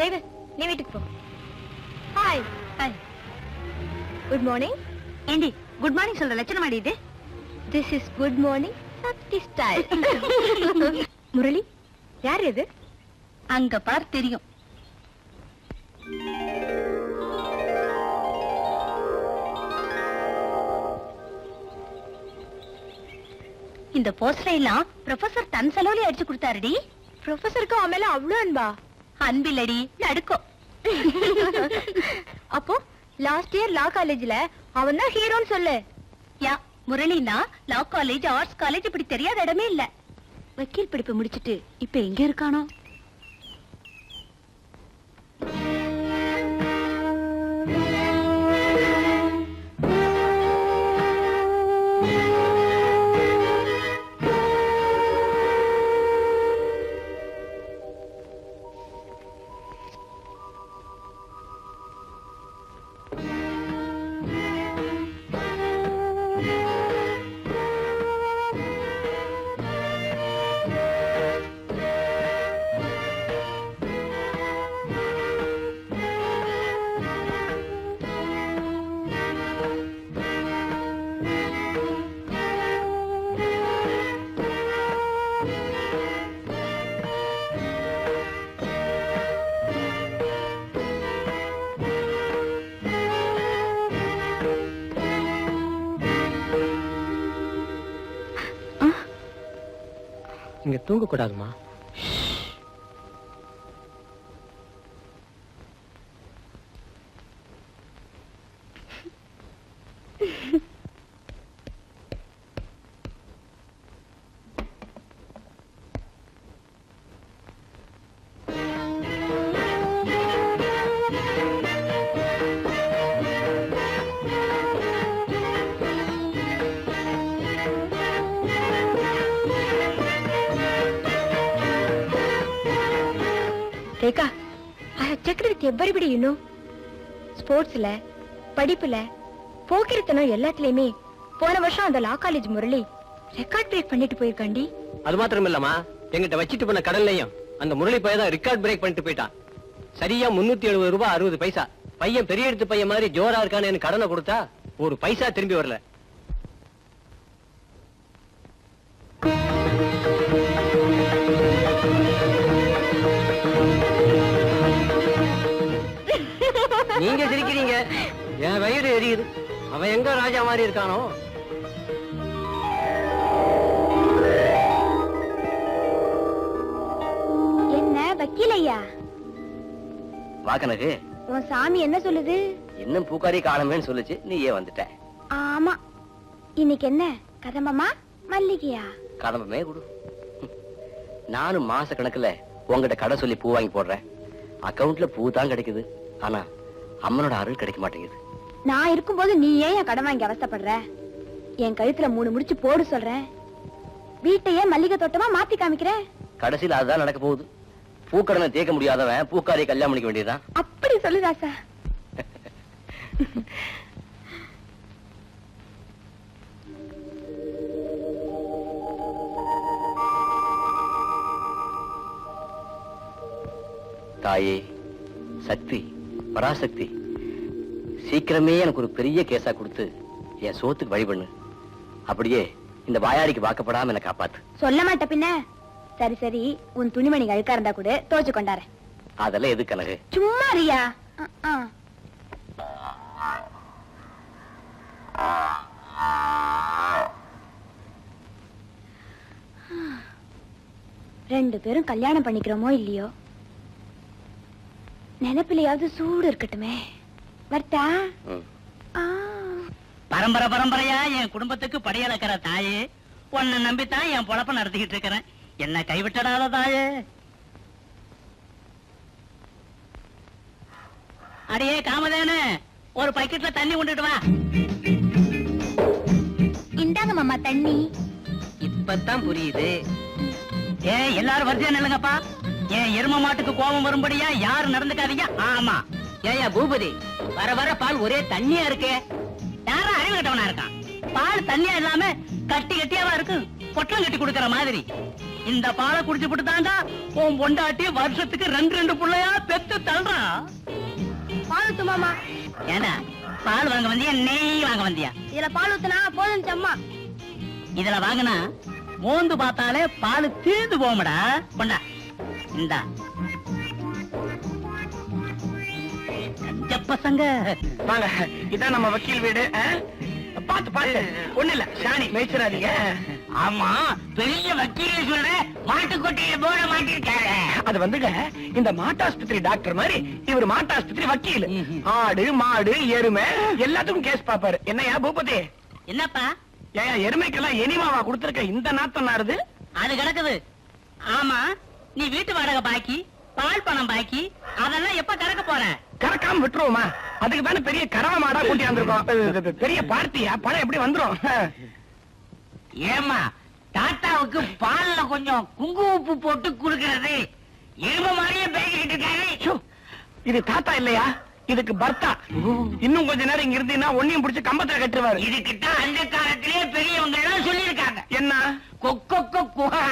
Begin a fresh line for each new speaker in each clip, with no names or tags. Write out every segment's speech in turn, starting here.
David, நீ வீட்டுக்கு போ. Hi hi. Good morning. ஏண்டி குட் மார்னிங் சொல்ற லட்சணம் ஆடி இது? This is good morning Sakthi style. Murali, யார் இது? அங்க பார் தெரியும். இந்த போஸ்டரை எல்லாம் ப்ரொஃபசர் தன் செலவுல அடிச்சு கொடுத்தாருடி. ப்ரொஃபசருக்கு அவன் மேல அவ்வளவு அன்பா? அன்பில்லடி, நடுக்கும். அப்போ லாஸ்ட் இயர் லா காலேஜ்ல அவன் தான் ஹீரோன்னு சொல்லு. யா முரளினா லா காலேஜ், ஆர்ட்ஸ் காலேஜ் இப்படி தெரியாத இடமே இல்ல. வக்கீல் படிப்பு முடிச்சிட்டு இப்ப எங்க இருக்கானோ?
இங்க தூங்க கூடாதுமா.
I have checked with everybody, you know. ஸ்போர்ட்ஸ்ல, படிப்புல, போக்கிரித்தனம் எல்லாத்துலயுமே போன வருஷம் அந்த லா காலேஜ் முரளி ரெக்கார்ட் பிரேக் பண்ணிட்டு போயிருக்காண்டி.
அது மாத்திரம் இல்லம்மா, எங்கிட்ட வச்சிட்டு போன கடல்லையும் அந்த முரளி பையன் தான் ரெக்கார்ட் பிரேக் பண்ணிட்டு போயிட்டான். சரியா 370 ரூபாய் 60 பைசா. பையன் பெரிய எடுத்து பையன் மாதிரி ஜோரா இருக்கான்னு எனக்கு கடனை கொடுத்தா ஒரு பைசா திரும்பி வரல. நீங்க சிரிக்கிறீங்க, என் வயிறு எரியுது. அவன் எங்க ராஜா மாதிரி இருக்கானோ.
என்ன வக்கீலையா?
வாக்கனக்கு
உன் சாமி என்ன சொல்லுது?
இன்னும் பூக்காரி காணமேன்னு சொல்லுச்சு, நீ ஏன் வந்துட்ட?
ஆமா, இன்னைக்கு என்ன கதம்பமா மல்லிகையா?
கடம்பமே கொடு. நானும் மாச கணக்குல உங்ககிட்ட கடை சொல்லி பூ வாங்கி போடுறேன். அக்கவுண்ட்ல பூ தான் கிடைக்குது, ஆனா அம்மனோட அருள் கிடைக்க மாட்டேங்குது.
நான் இருக்கும்போது நீ ஏன் கடன் வாங்கி அவஸ்தைப்படுற? என் கழுத்துல 3 முடிச்சு போடு சொல்றேன். வீட்டையே மல்லிகை தோட்டமா மாத்தி காமிக்கிற.
கடைசியில் அதுதான் நடக்க போகுது. பூக்கடனை தேக்க முடியாதவன் பூக்காரியை கல்யாணம் பண்ணிக்க வேண்டியதுதான்.
அப்படி சொல்லு ராசா.
தாயே சக்தி, பராசக்தி, சீக்கிரமே எனக்கு ஒரு பெரிய கேஸா கொடுத்து என் சோத்துக்கு வழி பண்ணு. அப்படியே இந்த வாயாடிக்கு வாக்கப்படாம என்ன காப்பாத்து.
சொல்ல மாட்ட பின்ன. சரி சரி, உன் துணிமணி அழுக்கா இருந்தா கூட தோச்சு கொண்டாரு.
அதெல்லாம் எது கனகு?
சும்மா ரியா. ரெண்டு பேரும் கல்யாணம் பண்ணிக்கிறோமோ இல்லையோ, நினைப்பிலையாவது சூடு இருக்கட்டுமே. வர்த்தா?
பரம்பரை பரம்பரையா என் குடும்பத்துக்கு படியளக்கிற தாயே, உன்னை நம்பித்தான் என் பொழப்ப நடத்திக்கிட்டு இருக்கிறேன். என்ன கைவிட்டடாத தாயே. அடியே காமதேனு, ஒரு பக்கெட்ல தண்ணி கொண்டுட்டு வா.
இந்தாங்க மாமா தண்ணி.
இப்பதான் புரியுது. எல்லாரும் வரிசையா நில்லுங்கப்பா. ஏன் எரும மாட்டுக்கு கோபம் வரும்படியா யாரும் நடந்துக்காதீங்க. ஆமா. ஏயா பூபதி, வர வர பால் ஒரே தண்ணியா இருக்கே. யாரும் அறிவு கட்டவனா இருக்கான். பால் தண்ணியா இல்லாம கட்டி கட்டியாவா இருக்கு, பொட்டலம் கட்டி கொடுக்கற மாதிரி. இந்த பாலை குடிச்சு போட்டு தாண்டா உன் பொண்டாட்டி வருஷத்துக்கு 2 புள்ளையா பெத்து தள்ளுறான்.
பால் ஊத்து மாமா.
ஏன்னா பால் வாங்க வந்தியா நெய் வாங்க வந்தியா?
இதுல பால் ஊத்துனா போதும் சம்மா.
இதுல வாங்கினா மோந்து பார்த்தாலே பால் தீர்ந்து போமடா. கொண்டா இந்தா. பசங்க
வாங்க, இதான் நம்ம வக்கீல் வீடு. பாத்து பாத்து, ஒண்ணு இல்ல சாணி மேய்ச்சிடாதீங்க.
ஆமா, பெரிய வக்கீலே சொல்ற மாட்டுக்கொட்டையில போட மாட்டிருக்காரு.
அது வந்துங்க, இந்த மாட்டாஸ்பத்திரி டாக்டர் மாதிரி இவர் மாட்டாஸ்பத்திரி வக்கீல். ஆடு மாடு எருமை எல்லாத்துக்கும் கேஸ் பாப்பாரு. என்னையா பூபதி?
என்னப்பா?
ஏன் எருமைக்கெல்லாம் எனிமாவா கொடுத்திருக்க? இந்த நாத்தம் நாருது.
அது கிடக்குது. ஆமா, நீ வீட்டு வாடகை பாக்கி, பால் பணம் பாக்கி, அதெல்லாம் எப்ப கறக்க போற?
கறக்காம விட்டுருவோமா? அதுக்கு தானே பெரிய கறவை மாடா கூட்டி வந்திருக்கோம். பெரிய பார்ட்டியா, பணம் எப்படி வந்துரும்?
ஏமா தாத்தாவுக்கு பால்ல கொஞ்சம் குங்கும உப்பு போட்டு குடுக்கறது எரும மாதிரியே பேசிக்கிட்டு இருக்காரு.
இது தாத்தா இல்லையா, இதுக்கு பர்த்தா. இன்னும் கொஞ்ச நேரம் இங்க இருந்தீங்கன்னா ஒன்னையும் பிடிச்சு கம்பத்துல கட்டுவாரு.
இதுகிட்ட அந்த காலத்திலேயே பெரியவங்க எல்லாம் சொல்லியிருக்காங்க.
என்ன?
கொக்கொக்க குஹா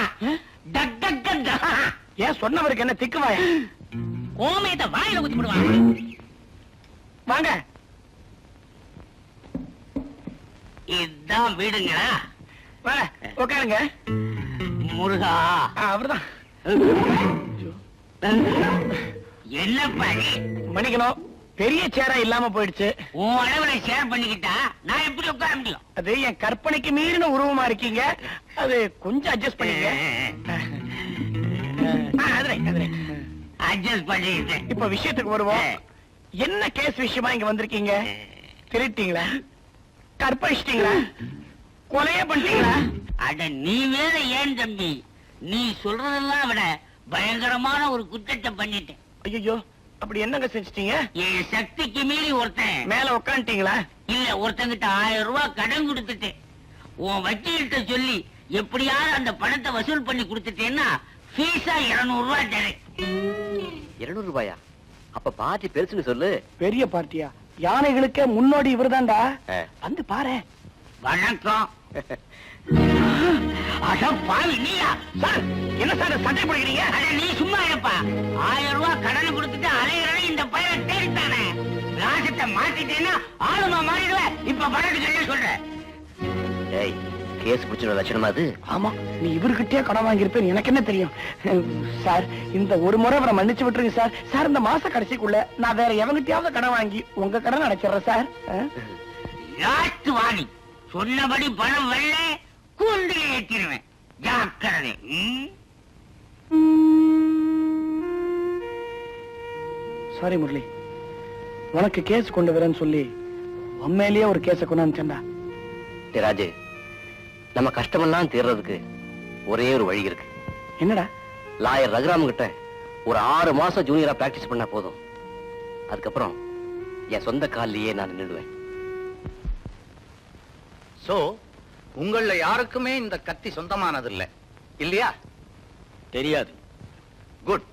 டக்கக்க தஹா.
ஏன் சொன்னவருக்கு என்ன திக்குவாயா?
கோமயத்தை வாயில ஊத்தி விடுவாங்க.
வாங்க,
இதுதான் வீடுங்களா?
வாங்க உட்காருங்க.
முருகா,
அவர்தான்.
என்ன பாரு
மன்னிக்கணும், பெரிய சேரா இல்லாம போயிடுச்சு.
உன் அளவுல ஷேர் பண்ணிக்கிட்டா நான் எப்படி உட்கார முடியும்?
அது என் கற்பனைக்கு மீறின உருவமா இருக்கீங்க. அது கொஞ்சம் அட்ஜஸ்ட் பண்ணிக்க.
அட்ஜஸ்ட் பண்ணிக்கிட்டேன்.
இப்ப விஷயத்துக்கு வருவோம். என்ன கேஸ் விஷயமா இங்க வந்திருக்கீங்க? திருட்டீங்களா? கற்பழிச்சிட்டீங்களா? கொலையே பண்ணிட்டீங்களா?
அட நீ வேற ஏன் தம்பி, நீ சொல்றதெல்லாம் விட பயங்கரமான ஒரு குற்றத்தை பண்ணிட்டேன்.
ஐயோ, அப்படி என்னங்க செஞ்சிட்டீங்க?
என் சக்திக்கு மீறி ஒருத்தன்
மேல உட்காந்துட்டீங்களா?
இல்ல, ஒருத்தங்கிட்ட 1000 ரூபாய் கடன் கொடுத்துட்டேன். உன் வக்கீல்கிட்ட சொல்லி எப்படியாவது அந்த பணத்தை வசூல் பண்ணி கொடுத்துட்டேன்னா ஃபீஸா 200 ரூபாய் தரேன்.
200 ரூபாயா? அப்ப பார்ட்டி பெருசுன்னு சொல்லு.
பெரிய பார்ட்டியா? யானைகளுக்கே முன்னோடி இவர்தான்டா.
ஆ.
வந்து பாரு.
வணக்கம். நீயா
சார், என்ன சார் சண்டை போடுறீங்க?
நீ சும்மா இருப்பா. 1000 ரூபாய் கடன் கொடுத்துட்டு அலையிறதை இந்த பையன் தேடித்தானே. ராசத்தை மாத்திட்டேன்னா ஆளுமா மாறிடுவ. இப்ப பணம் சொல்லி சொல்றேன்.
ஏய், கேஸ் பிடிச்சிட லட்சணமா அது?
ஆமா, நீ இவர்கிட்டயே கடன் வாங்கியிருப்பேன், எனக்கு என்ன தெரியும்? சார், இந்த ஒரு முறை அவரை மன்னிச்சு விட்டுருங்க சார். சார், இந்த மாச கடைசிக்குள்ள நான் வேற எவங்கிட்டயாவது கடன் வாங்கி உங்க கடன் அடைச்சிடுறேன் சார்.
லாஸ்ட் வாணி சொன்னபடி பணம் வெள்ள கூண்டில் ஏற்றிடுவேன். ஜாக்கிரதை.
சாரி முரளி, உனக்கு கேஸ் கொண்டு வரேன்னு சொல்லி உண்மையிலேயே ஒரு கேஸ கொண்டாந்துச்சேன்டா.
ராஜு, நம்ம கஷ்டமெல்லாம் தீர்றதுக்கு ஒரே ஒரு வழி இருக்கு.
என்னடா?
லாயர் ரகுராம் கிட்ட ஒரு 6 மாசம் ஜூனியரா பிராக்டிஸ் பண்ணா போதும். அதுக்கப்புறம் என் சொந்த காலிலேயே நான் நின்னுடுவேன்.
சோ உங்கள யாருக்குமே இந்த கத்தி சொந்தமானது இல்ல இல்லையா?
தெரியாது.
குட்.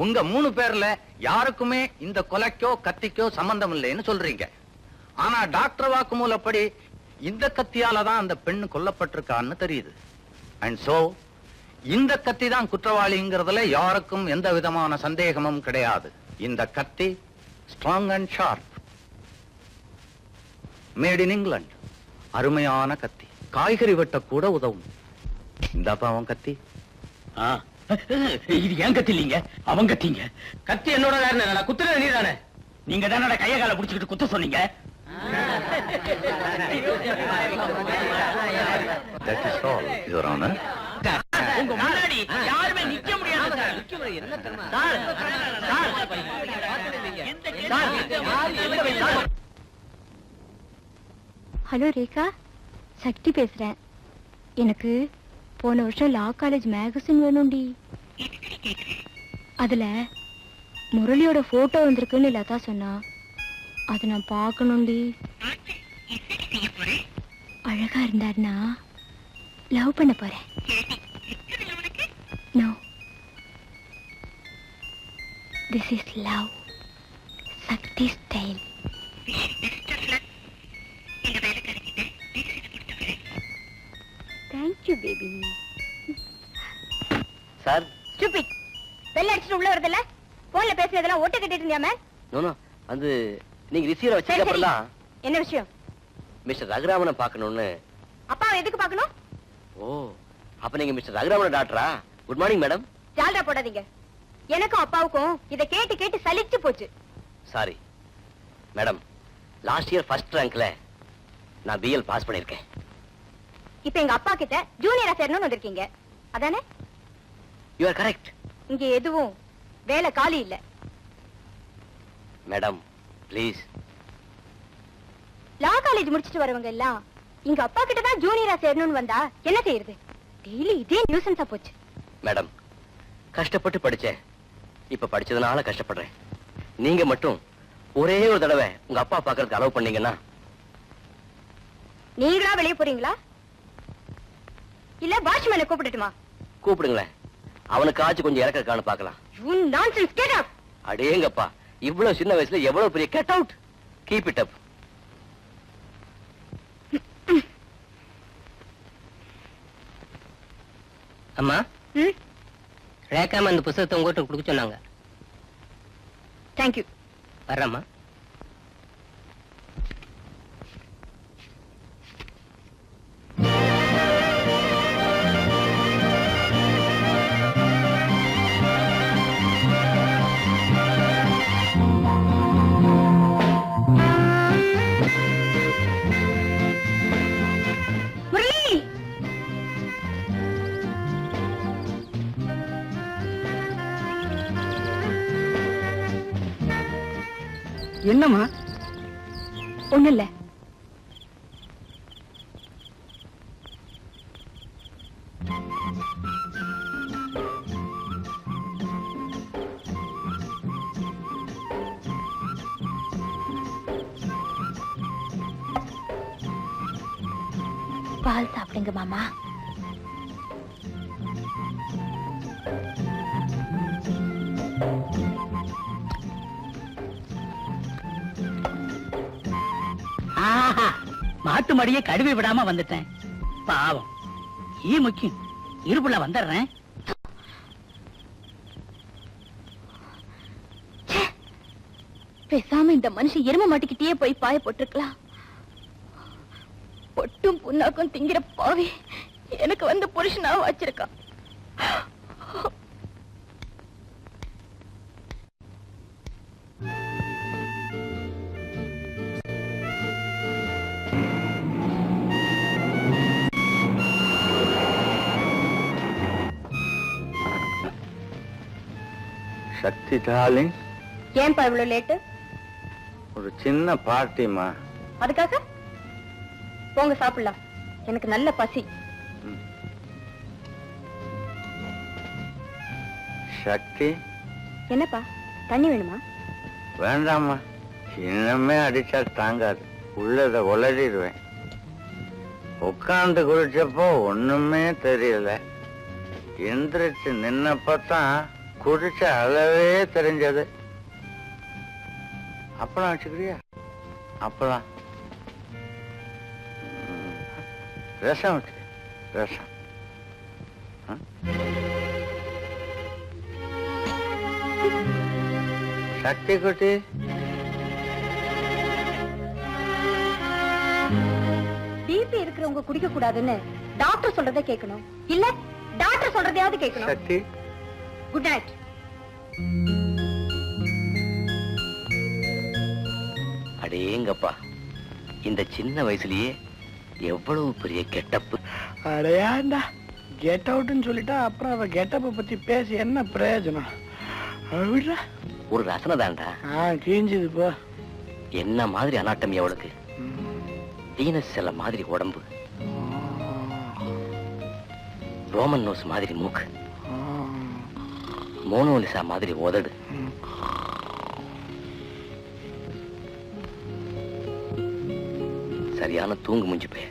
உங்க 3 பேர்ல யாருக்குமே இந்த கொலைக்கோ கத்திக்கோ சம்பந்தம் இல்லைன்னு சொல்றீங்க. ஆனா டாக்டர் வாக்குமூலப்படி இந்த கத்தியால தான் அந்த பெண் கொல்லப்பட்டிருக்கான்னு தெரியுது. அண்ட் சோ இந்த கத்தி தான் குற்றவாளிங்கிறதுல யாருக்கும் எந்த விதமான சந்தேகமும் கிடையாது. இந்த கத்தி strong and sharp, made in England. அருமையான கத்தி, காய்கறி வெட்ட கூட உதவும். இந்த அவன் கத்தி.
இது ஏன் கத்தி இல்லீங்க, அவங்க கத்திங்க.
கத்தி என்னோட குத்துறது நீ தானே?
நீங்க தானே கைய கால புடிச்சுக்கிட்டு குத்த சொன்னீங்க.
That is all, Your Honor.
உங்க முன்னாடி யாருமே நிக்க முடியாது.
ஹலோ ரேகா, சக்தி பேசுறேன். எனக்கு போன வருஷம் லா காலேஜ் மேகசின் வேணும்டி. அதுல முரளியோட போட்டோ வந்திருக்குன்னு லதா சொன்னா. அதை நான் பார்க்கணும்டி. அழகா இருந்தாருன்னா லவ் பண்ண போறேன். No, this is love, Sakthi style. Thank you baby.
Sir.
Stupid, bell அடிச்சுட்டு உள்ள வரதுல போன்ல பேசுறதெல்லாம் ஓட்ட கட்டிட்டு இருந்தியா மேம்?
நோ, அது நீங்க ரிசீவரை வச்சதுக்கு அப்புறம்
என்ன விஷயம்?
மிஸ்டர் ரகுராமனை பார்க்கணும்னு.
அப்பாவை எதுக்கு பார்க்கணும்?
ஓ, அப்ப நீங்க மிஸ்டர் ரகுராமன் டாக்டரா? Good morning madam.
ஜால்ரா போடாதீங்க. எனக்கும் அப்பாவுக்கும் இத கேட்டு கேட்டு சலிச்சு போச்சு.
Sorry madam, last year first ரேங்க்ல நான் பிஎல் பாஸ் பண்ணிருக்கேன்.
இப்ப எங்க அப்பா கிட்ட ஜூனியரா சேரணும்னு வந்திருக்கீங்க, அதானே?
You are correct.
இங்க எதுவும் வேலை காலி இல்ல.
Madam please.
லா காலேஜ் முடிச்சிட்டு வரவங்க எல்லாம் இங்க அப்பா கிட்ட தான் ஜூனியரா சேரணும்னு வந்தா என்ன செய்யறது? டெய்லி இதே நியூசன்ஸா போச்சு.
மேடம், கஷ்டப்பட்டு படிச்சேன். இப்ப படிச்சதுனால கஷ்டப்படுறேன். நீங்க மட்டும் ஒரே ஒரு தடவை உங்க அப்பா பார்க்கறதுக்கு அலோவ் பண்ணீங்கன்னா.
நீங்களா வெளியே போறீங்களா இல்ல வாட்ச்மேனை கூப்பிடட்டுமா?
கூப்பிடுங்களேன், அவனுக்காச்சும் கொஞ்சம் இறக்க இருக்கான்னு பார்க்கலாம்.
You nonsense, get up.
அடேங்கப்பா, இவ்வளவு சின்ன வயசுல எவ்வளவு பெரிய get out. Keep it up.
அம்மா, ரேகாம அந்த புத்தகத்தை உங்ககிட்ட கொடுக்க சொன்னாங்க.
தேங்க்யூ.
வர்றம்மா.
என்னம்மா?
ஒண்ணு இல்ல. பால் சாப்பிடுங்க மாமா.
ஆட்டு மடியை கழுவி விடாம வந்துட்டேன். பாவம் ஈ முக்கியம், இருப்புல வந்துடுறேன்.
பேசாம இந்த மனுஷன் எரும மாட்டிக்கிட்டே போய் பாய போட்டிருக்கலாம். பொட்டும் புண்ணாக்கும் திங்கிற பாவி எனக்கு வந்து புருஷனா வச்சிருக்கான்.
சக்தி டார்லிங்,
ஏன்பா இவ்வளவு லேட்டு?
ஒரு சின்ன பார்ட்டிமா.
அதுக்காக போங்க சாப்பிடலாம், எனக்கு நல்ல பசி.
சக்தி,
என்னப்பா தண்ணி வேணுமா?
வேண்டாமா, இன்னமே அடிச்சா தாங்காது, உள்ளத உளறிடுவேன். உட்கார்ந்து குடிச்சப்போ ஒண்ணுமே தெரியல, எந்திரிச்சு நின்னப்பதான் குடிச்ச அளவே தெரிஞ்சது. அப்பளம் வச்சுக்கிறியா? அப்பளம், ரசம் வச்சு, ரசம். சக்தி குட்டி,
பிபி இருக்கிறவங்க குடிக்க கூடாதுன்னு டாக்டர் சொல்றதை கேட்கணும், இல்ல டாக்டர் சொல்றதையாவது கேட்கணும்.
சக்தி,
குட் நைட்.
அடேங்கப்பா, இந்த சின்ன வயசுலயே எவ்வளவு பெரிய கெட்டப்பு.
அடையாண்டா கெட் அவுட்னு சொல்லிட்டா அப்புறம் அவ கெட்டப்ப பத்தி பேசி என்ன பிரயோஜனம்? விடுறா.
ஒரு ரசனை தான்டா.
கிழிஞ்சது போ.
என்ன மாதிரி அனாட்டமி அவளுக்கு, வீனஸ் செல்ல மாதிரி உடம்பு, ரோமன் நோஸ் மாதிரி மூக்கு, மோனோலிசா மாதிரி உதடு, சரியான தூங்கு மூஞ்சி பைய.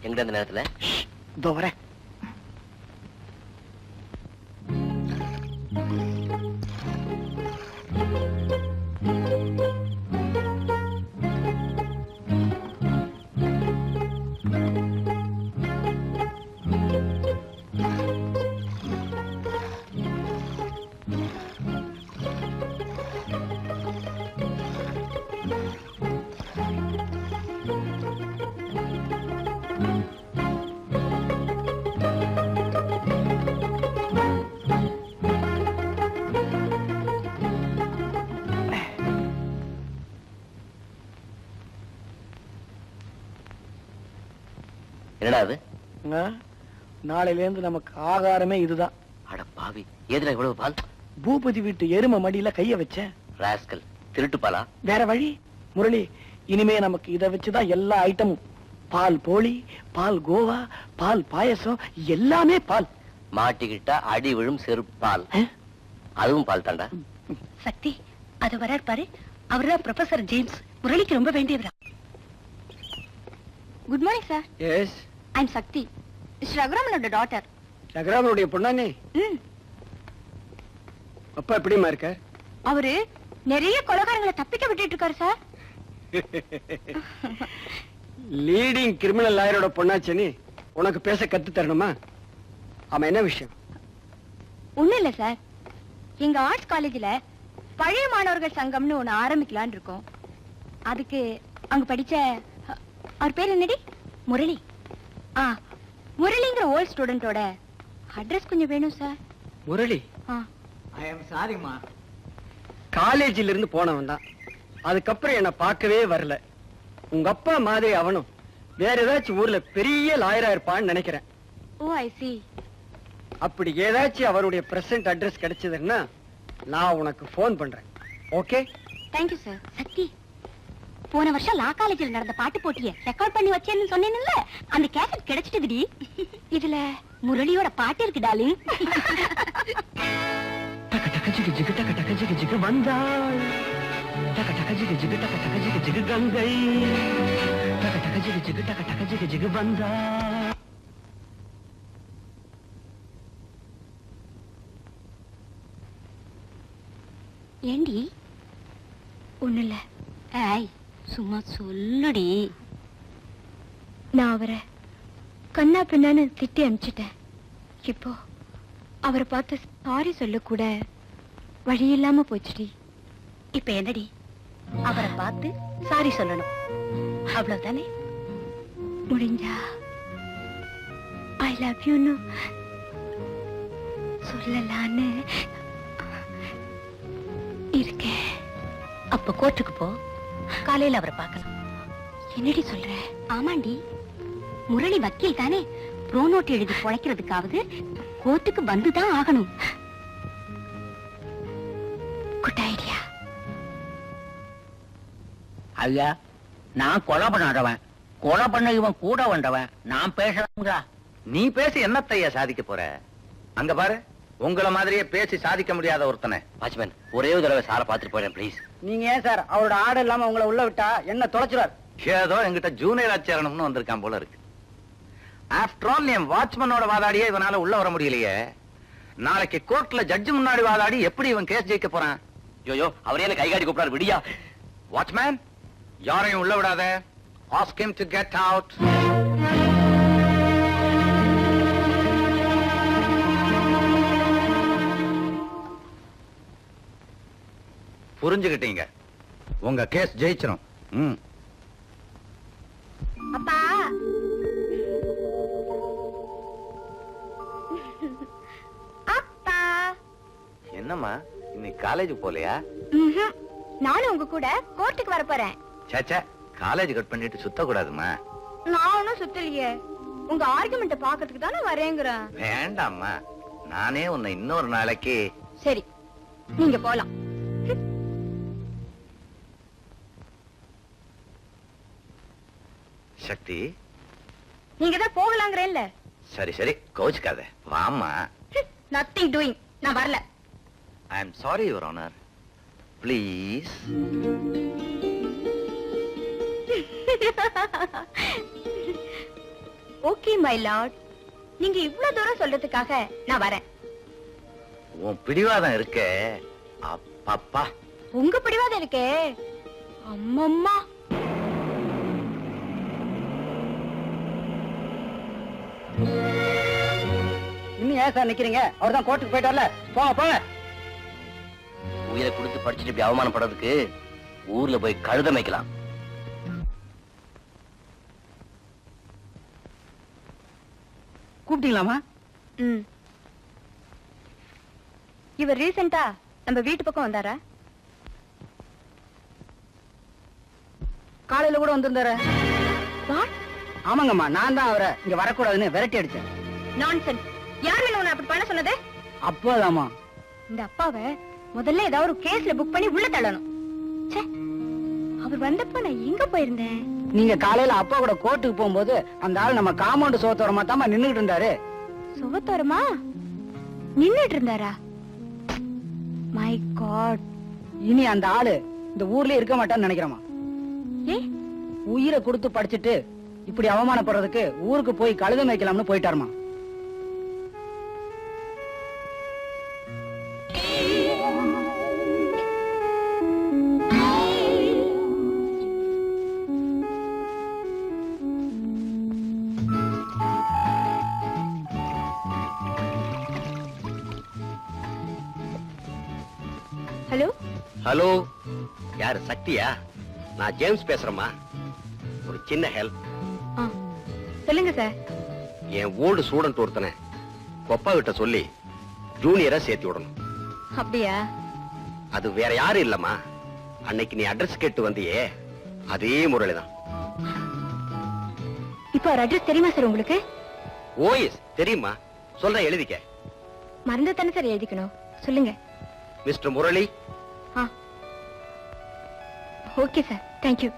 எங்க அந்த நேரத்துல
இதோ வரேன்.
என்னடா அது?
நாளையில இருந்து நமக்கு ஆகாரமே இதுதான்.
அட பாவி, எதுல இவ்வளவு பால்?
பூபதி வீட்டு எரும மடியில கைய வச்சேன்.
ராஸ்கல், திருட்டு பாலா?
வேற வழி முரளி, இனிமே நமக்கு இத வச்சுதான் எல்லா ஐட்டமும். பால் போளி, பால் கோவா, பால் பாயசம், எல்லாமே பால்.
மாட்டிக்கிட்டா அடி விழும் செருப்பு பால், அதுவும் பால் தாண்டா.
சக்தி, அது வரார் பாரு, அவர்தான் ப்ரொஃபசர் ஜேம்ஸ், முரளிக்கு ரொம்ப வேண்டியவரா. Good morning sir.
Yes,
I am Shakti, mister ரகுராமனோட டாட்டர்.
ரகுராமனுடைய பொண்ணானே. அப்பா எப்படிமா இருக்க?
அவரு நிறைய கொலைகாரங்களை தப்பிக்க விட்டுட்டு இருக்காரு சார்.
லீடிங் கிரிமினல் லாயரோட பொண்ணாச்சே, உனக்கு பேச கத்து தரணுமா? ஆமா, என்ன விஷயம்?
ஒண்ணும் இல்ல சார், எங்க ஆர்ட்ஸ் காலேஜ்ல பழைய மாணவர்கள் சங்கம்னு ஒண்ணு ஆரம்பிக்கலான்னு இருக்கோம். அதுக்கு அங்க படிச்ச அவர் பேர் என்னடி? முரளி. முரளிங்கிற ஓல்ட் ஸ்டூடெண்டோட அட்ரஸ் கொஞ்சம் வேணும் சார்.
முரளி?
ஐ அம் சாரிமா.
காலேஜில இருந்து போனவன் தான், அதுக்கப்புறம் என்ன பார்க்கவே வரல. உங்க அப்பா மாதிரி அவனும் வேற ஏதாச்சும் ஊர்ல பெரிய லாயரா இருப்பான்னு நினைக்கிறேன்.
ஓ, ஐ சி.
அப்படி ஏதாச்சும் அவருடைய பிரசன்ட் அட்ரஸ் கிடைச்சதுன்னா நான் உனக்கு போன் பண்றேன். ஓகே?
Thank you sir. சக்தி, போன வருஷம் லா காலேஜில் நடந்த பாட்டு போட்டிய ரெக்கார்ட் பண்ணி வச்சேன்னு சொன்னேன்ல, அந்த கேசட் கிடைச்சிட்டுதுடி. இதுல முரளியோட பாட்டு இருக்கு டார்லிங்.
டக டக ஜிகு ஜிகு டக டக ஜிகு ஜிகு வந்தாள், டக டக ஜிகு ஜிகு டக டக ஜிகு ஜிகு கங்கை, டக டக ஜிகு ஜிகு டக டக ஜிகு ஜிகு வந்தாள்.
ஏண்டி? ஒண்ணு இல்ல.
ஏய் சும்மா சொல்லுடி.
நான் அவரை கண்ணா பின்னான்னு திட்டி அனுப்பிச்சிட்டேன். இப்போ அவரை பார்த்து சாரி சொல்ல கூட வழி இல்லாம போச்சுடி.
இப்ப என்னடி? அவரை பார்த்து சாரி சொல்லணும், அவ்வளவுதானே?
முடிஞ்சா ஐ லவ் யூன்னு சொல்லலான்னு இருக்கேன்.
அப்ப கோர்ட்டுக்கு போ, காலையில அவரை பார்க்கலாம்.
என்னடி சொல்ற?
ஆமாண்டி, முரளி வக்கீல் தானே, ப்ரோ நோட் எழுதி பொழைக்கிறதுக்காவது கோர்ட்டுக்கு வந்துதான் ஆகணும்.
Good idea.
ஐயா, நான் கொலை பண்ணாதவன், கொலை பண்ண இவன் கூட வந்தவன், நான் பேசுறேங்க.
நீ பேசி என்னத்தையா சாதிக்க போற? அங்க பாரு, உங்களை மாதிரியே பேசி சாதிக்க முடியாத ஒருத்தனை.
வாட்ச்மேன், ஒரே ஒரு தடவை சாரை பார்த்துட்டு போறேன் ப்ளீஸ்.
நீங்க ஏன் சார் அவரோட ஆர்டர் இல்லாம உங்களை உள்ள விட்டா என்ன தொலைச்சுவார்?
ஏதோ எங்கிட்ட ஜூனியர் ஆச்சரணம்னு வந்திருக்கான் போல இருக்கு. ஆஃப்டர் ஆல் என் வாட்ச்மேனோட வாதாடியே இவனால உள்ள வர முடியலையே. நாளைக்கு கோர்ட்ல ஜட்ஜ் முன்னாடி வாதாடி எப்படி இவன் கேஸ் ஜெயிக்க போறான்?
ஐயோ, அவரே என்ன கை காட்டி கூப்பிடாரு, விடியா.
வாட்ச்மேன், யாரையும் உள்ள விடாத. Ask him to get out. புரிஞ்சுக்கிட்டீங்க, உங்க கேஸ் ஜெயிச்சிரும்.
அப்பா, அப்பா.
என்னம்மா, இன்னைக்கு காலேஜ் போலையா?
நானும் உங்க கூட கோர்ட்டுக்கு வர போறேன்.
சேச்சா, காலேஜ் கட் பண்ணிட்டு சுத்த கூடாதுமா.
நான் ஒன்னும் சுத்தலையே, உங்க ஆர்குமெண்ட்ட பாக்கிறதுக்கு தானே வரேங்கிறேன்.
வேண்டாம்மா, நானே உன்னை இன்னொரு நாளைக்கு.
சரி, நீங்க போலாம்.
சக்தி,
நீங்க தான் போகலாங்கிறேன்ல.
சரி சரி, கோச்சுக்காத, வாமா.
நத்திங் டூயிங், நான் வரல.
I am sorry your honour, please.
Okay my Lord, நீங்க இவ்வளவு தூரம் சொல்றதுக்காக நான் வரேன்.
உன் பிடிவாதம் இருக்க, அப்பப்பா.
உங்க பிடிவாதம் இருக்கே, அம்மம்மா.
இன்னும் ஏன் சார் நிக்கிறீங்க? அவர் தான் கோர்ட்டுக்கு போயிட்டு வரல. போங்க போங்க.
உயிரை கொடுத்து படிச்சுட்டு இப்படி அவமானப்படுறதுக்கு ஊர்ல போய் கழுத மேய்க்கலாம்.
கூப்பிட்டீங்களாமா?
இவர் ரீசெண்டா நம்ம வீட்டு பக்கம் வந்தாரா?
காலையில கூட வந்திருந்தாரு.
வாட்?
ஆமாங்கம்மா, நான் தான் அவரை இங்க வரக்கூடாதுன்னு விரட்டி அடிச்சேன்.
நான்சென்ஸ். யார் வேணும் உன்னை அப்படி பண்ண சொன்னது?
அப்போதாமா.
இந்த அப்பாவை முதல்ல ஏதாவது ஒரு கேஸ்ல புக் பண்ணி உள்ள தள்ளணும். ச்சே, அவர் வந்தப்ப நான் எங்க போயிருந்தேன்?
நீங்க காலையில அப்பா கூட கோர்ட்டுக்கு போகும்போது அந்த ஆள் நம்ம காம்பவுண்ட் சோத்தோரமா தாமா நின்னுகிட்டு இருந்தாரு.
சுவத்தோரமா நின்னுட்டு இருந்தாரா? My God.
இனி அந்த ஆளு இந்த ஊர்லயே இருக்க மாட்டான்னு நினைக்கிறேமா.
ஏ,
உயிரை கொடுத்து படிச்சுட்டு இப்படி அவமானப்படுறதுக்கு ஊருக்கு போய் கழுத மேய்க்கலாம்னு போயிட்டாருமா.
ஹலோ.
ஹலோ, யாரு? சக்தியா? நான் ஜேம்ஸ் பேசுறேம்மா. ஒரு சின்ன ஹெல்ப்.
சொல்லுங்க சார்.
என் ஓல்டு ஸ்டூடண்ட் ஒருத்தனை கொப்பா கிட்ட சொல்லி ஜூனியரா சேர்த்து விடணும்.
அப்படியா?
அது வேற யாரும் இல்லம்மா, அன்னைக்கு நீ அட்ரஸ் கேட்டு வந்தியே அதே முரளிதான்.
இப்போ ஒரு அட்ரஸ் தெரியுமா சார் உங்களுக்கு?
ஓஎஸ் தெரியுமா, சொல்றேன் எழுதிக்க.
மறந்து தானே சார் எழுதிக்கணும், சொல்லுங்க.
Mister Murali.
Okay sir, thank you.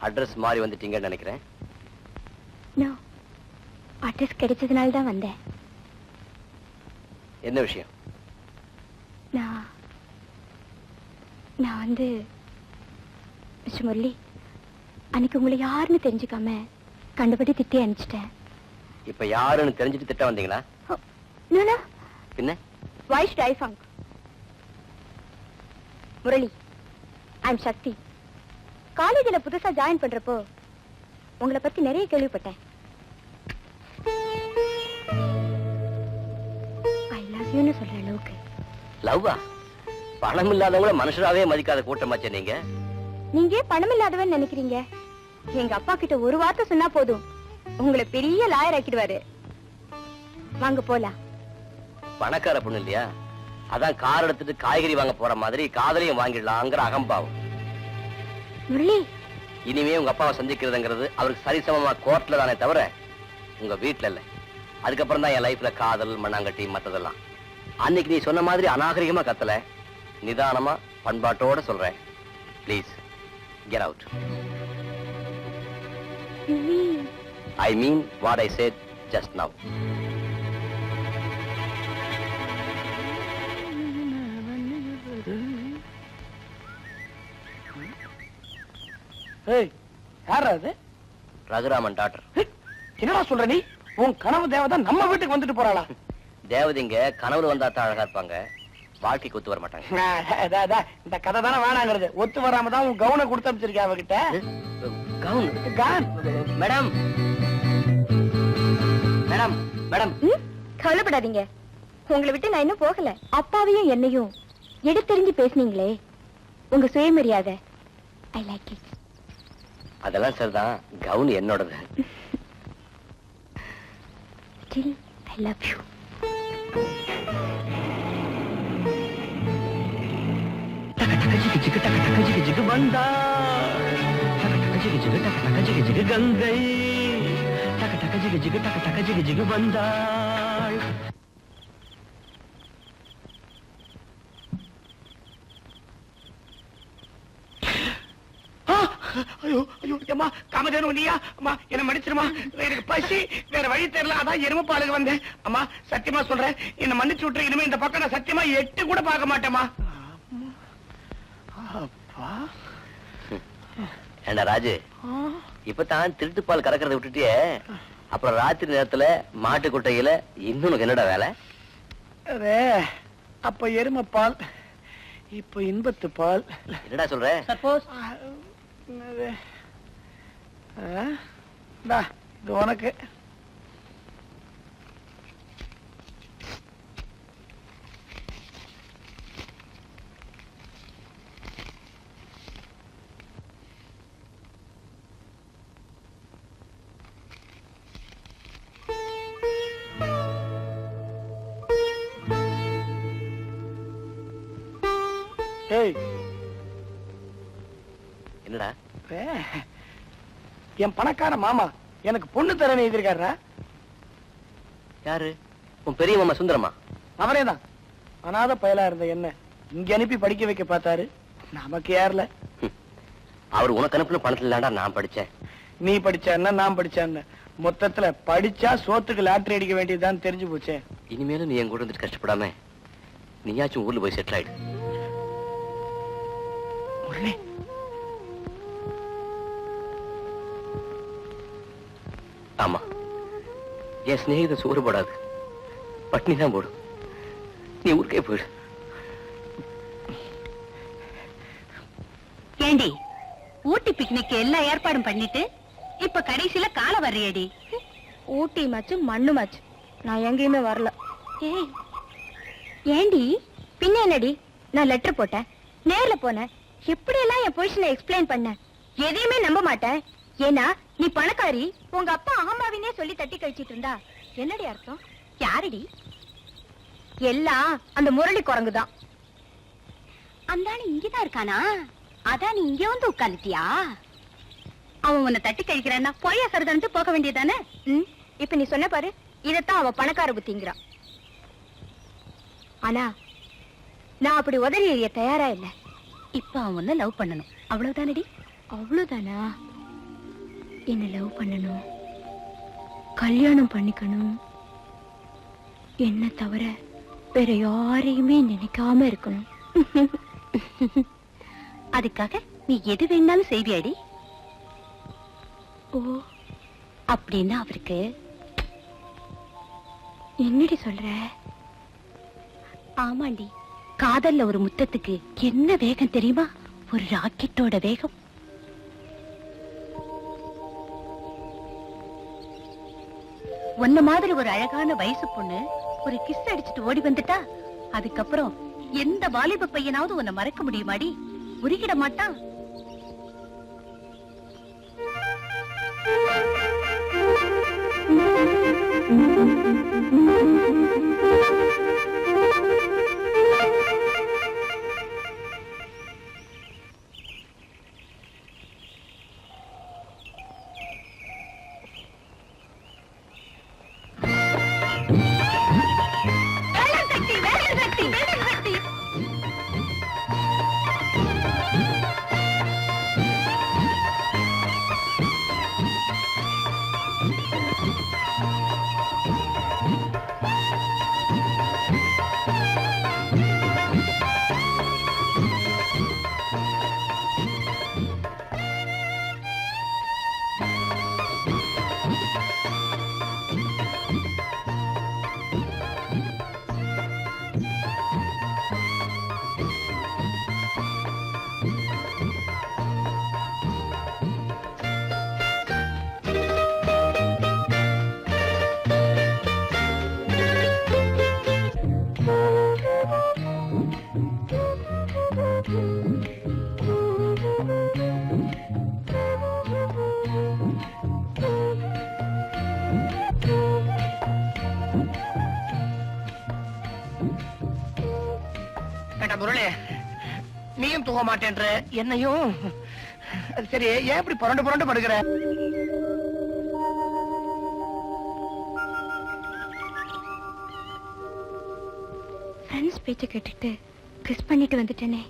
Address மாறி வந்துட்டீங்கன்னு நினைக்கிறேன்.
நோ, அட்ரஸ் கிடைச்சதுனால தான் வந்தேன்.
என்ன விஷயம்?
நான் வந்து மிஸ்டர் முரளி, அன்னைக்கு உங்களை யாருன்னு தெரிஞ்சுக்காம கண்டுபடி திட்டி அனுப்பிச்சிட்டேன்.
இப்ப யாருன்னு தெரிஞ்சுட்டு திட்ட வந்தீங்களா? பின்ன
Why should I funk? Murali, I'm சக்தி. காலேஜ்ல புதுசா ஜாயின் பண்றப்போ உங்களை பத்தி நிறைய கேள்விப்பட்டேன். I love youன்னு சொல்ற அளவுக்கு.
லவ்வா? பணம் இல்லாதவங்கள மனுஷராவே மதிக்காத கூட்டமாச்சே நீங்க.
நீங்க பணம் இல்லாதவன் நினைக்கிறீங்க? எங்க அப்பா கிட்ட ஒரு வார்த்தை சொன்னா போதும், உங்களை பெரிய லாயர் ஆக்கிடுவாரு. வாங்க போலாம்.
பணக்கார பொண்ணு இல்லையா, அதான் கார் எடுத்துட்டு காய்கறி வாங்க போற மாதிரி காதலையும் வாங்கிடலாங்கிற அகம்பாவம்.
முரளி,
இனிமே உங்க அப்பாவை சந்திக்கிறதுங்கிறது அவருக்கு சரிசமமா கோர்ட்ல தானே தவிர உங்க வீட்டுல இல்ல. அதுக்கப்புறம் தான் என் லைஃப்ல காதல், மண்ணாங்கட்டி, மத்ததெல்லாம். அன்னைக்கு நீ சொன்ன மாதிரி அநாகரிகமா கத்தல, நிதானமா பண்பாட்டோட சொல்றேன். Please get out. I mean what I said just now.
ஏய், யாரா அது?
ரகுராமன் டாக்டர்.
என்னடா சொல்ற நீ? உன் கனவு தேவதை நம்ம வீட்டுக்கு வந்துட்டு போறாளா?
தேவதைங்க கனவுல வந்தா தான் அழகா இருப்பாங்க, வாழ்க்கைக்கு ஒத்து வர மாட்டாங்க.
இந்த கதை தானே வேணாங்கிறது. ஒத்து வராம தான் உன் கவுனை கொடுத்து அமைச்சிருக்கேன் அவகிட்ட.
கவுன்? மேடம் மேடம் மேடம்,
கவலைப்படாதீங்க, உங்களை விட்டு நான் இன்னும் போகல. அப்பாவையும் என்னையும் எடுத்தெறிஞ்சு பேசுனீங்களே, உங்க சுயமரியாதை, I like it.
அதெல்லாம் சரிதான், கவுன் என்னோடது.
Still, I love you.
Ganga டக டக ஜிகு ஜிகு டக டக ஜிகு ஜிகு வந்தாள். ஐயோ ஐயோ, அம்மா காமதேனு நீயா? அம்மா என்ன மன்னிச்சிருமா, எனக்கு பசி, வேற வழி தெரியல, அதான் எருமை பாலுக்கு வந்தேன். அம்மா சத்தியமா சொல்றேன், என்ன மன்னிச்சு விட்டுரு. இனிமே இந்த பக்கம் நான் சத்தியமா எட்டு கூட பார்க்க மாட்டேமா. அப்பா
ஏண்டா ராஜு, இப்பதான் திருட்டு பால் கறக்கிறத விட்டுட்டியே, அப்புறம் ராத்திரி நேரத்துல மாட்டு குட்டையில இன்னும் என்னடா வேலை?
அப்ப எருமை பால், இப்ப இன்பத்து பால்.
என்னடா சொல்ற?
சப்போஸ்
இது உனக்கு.
என்னடா?
என் பணக்கார மாமா எனக்கு பொண்ணு தரேன்னு எதிர்க்காரா?
யாரு? உன் பெரிய மாமா சுந்தரமா?
அவரேதான். அனாத பயலா இருந்த என்ன இங்க அனுப்பி படிக்க வைக்க பார்த்தாரு, நமக்கு யாருல.
அவர் உனக்கு அனுப்புன பணத்துல இல்லாண்டா நான் படிச்சேன்.
நீ படிச்சான்னா நான் படிச்சான்னு மொத்தத்துல படிச்சா சோத்துக்கு லாட்டரி அடிக்க வேண்டியதுதான் தெரிஞ்சு போச்சே.
இனிமேலும் நீ என் கூட வந்துட்டு கஷ்டப்படாம நீயாச்சும் ஊர்ல போய் செட்டில் ஆயிடு. ஆமா, என் சிநேகித சோறு போடாது, பட்னி தான் போடும். நீ ஊருக்கே போயிடு.
ஏண்டி, ஊட்டி பிக்னிக் எல்லா ஏற்பாடும் பண்ணிட்டு இப்ப கடைசியில கால வர்றியடி?
ஊட்டி மாச்சு மண்ணு மாச்சு, நான் எங்கேயுமே வரல. ஏய் ஏண்டி, பின்ன என்னடி, நான் லெட்டர் போட்டேன், நேர்ல போனேன், எப்படி எல்லாம் என் பொசிஷனை எக்ஸ்பிளைன் பண்ண, எதையுமே நம்ப மாட்டேன். ஏன்னா நீ பணக்காரி, உங்க அப்பா அகம்பாவினே சொல்லி தட்டி கழிச்சிட்டு இருந்தா என்னடி அர்த்தம்? யாரடி? எல்லாம் அந்த முரளி குரங்குதான்.
அந்தானி இங்கதான் இருக்கானா? அதான் நீ இங்க வந்து உட்காந்துட்டியா? அவன் உன்னை தட்டி கழிக்கிறான்னா போயா சரதான்ட்டு போக வேண்டியதானே?
இப்ப நீ சொன்ன பாரு, இதத்தான் அவ பணக்கார புத்திங்கிறான். ஆனா நான் அப்படி உதறி எறிய தயாரா இல்ல.
இப்ப அவன் உன்னை லவ் பண்ணணும், அவ்வளவுதானடி?
அவ்வளவுதானா? என்ன லவ் பண்ணணும், கல்யாணம் பண்ணிக்கணும், என்ன தவிர வேற யாரையுமே நினைக்காம இருக்கணும். அதுக்காக நீ எது வேணாலும் செய்வியாடி? ஓ, அப்படின்னா அவருக்கு என்னடி சொல்ற? ஆமாண்டி, காதல்ல ஒரு முத்தத்துக்கு என்ன வேகம் தெரியுமா? ஒரு ராக்கெட்டோட வேகம். உன்ன மாதிரி ஒரு அழகான வயசு பொண்ணு ஒரு கிஸ் அடிச்சுட்டு ஓடி வந்துட்டா, அதுக்கப்புறம் எந்த வாலிப பையனாவது உன்னை மறக்க முடியுமாடி? உருகிட மாட்டான்.
முரளி, நீயும் தூங்க மாட்டேன்ற, என்னையும். அது சரி, ஏன் இப்படி புரண்டு புரண்டு படுக்கிற?
ஃப்ரெண்ட்ஸ் பேச்ச கேட்டுட்டு கிஸ் பண்ணிட்டு வந்துட்டேனே,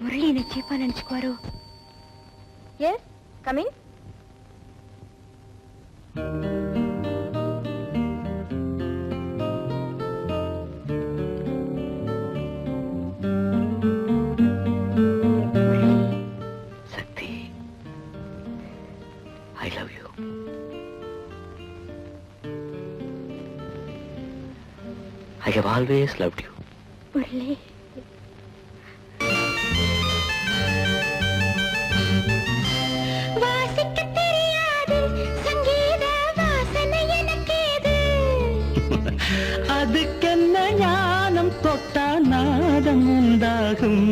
முரளி என்ன சீப்பா நினைச்சுக்குவாரோ? Yes, coming.
I love you. I have always loved you.
Murali, வாசிக்க தெரியாது சங்கீத வாசனை எனக்கேது.
அதுக்கென்ன ஞானம் தொட்டா நாதம் உண்டாகும்.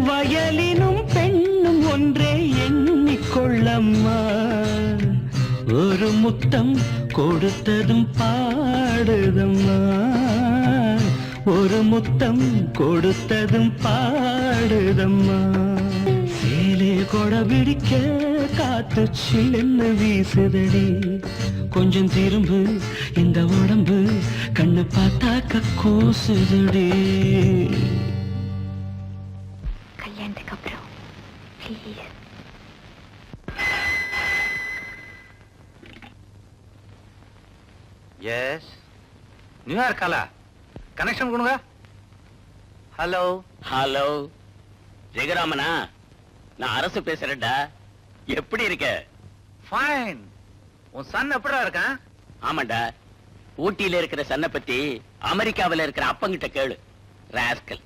வயலினும் பெண்ணும் ஒன்றே எண்ணிக்கொள்ளம்மா, ஒரு முத்தம் கொடுத்ததும் பாடுதம்மா, ஒரு முத்தம் கொடுத்ததும் பாடுதம்மா. சேலே கொடை பிடிக்க காத்து சில்லுன்னு வீசுதடி, கொஞ்சம் திரும்பு இந்த உடம்பு கண்ணு பார்த்தாக்க கூசுதடி.
கல்யாணத்துக்கு அப்புறம் ப்ளீஸ்.
எஸ், நியூயார்க் காலா கனெக்ஷன் கொடுங்க. ஹலோ
ஹலோ, ஜெகராமனா? நான் அரசு பேசுறேன்டா. எப்படி இருக்க?
ஃபைன். உன் சன் எப்படிடா இருக்கான்?
ஆமாண்டா, ஊட்டியில இருக்கிற சன்னை பத்தி அமெரிக்காவில இருக்கிற அப்பங்கிட்ட கேளு. ராஸ்கல்.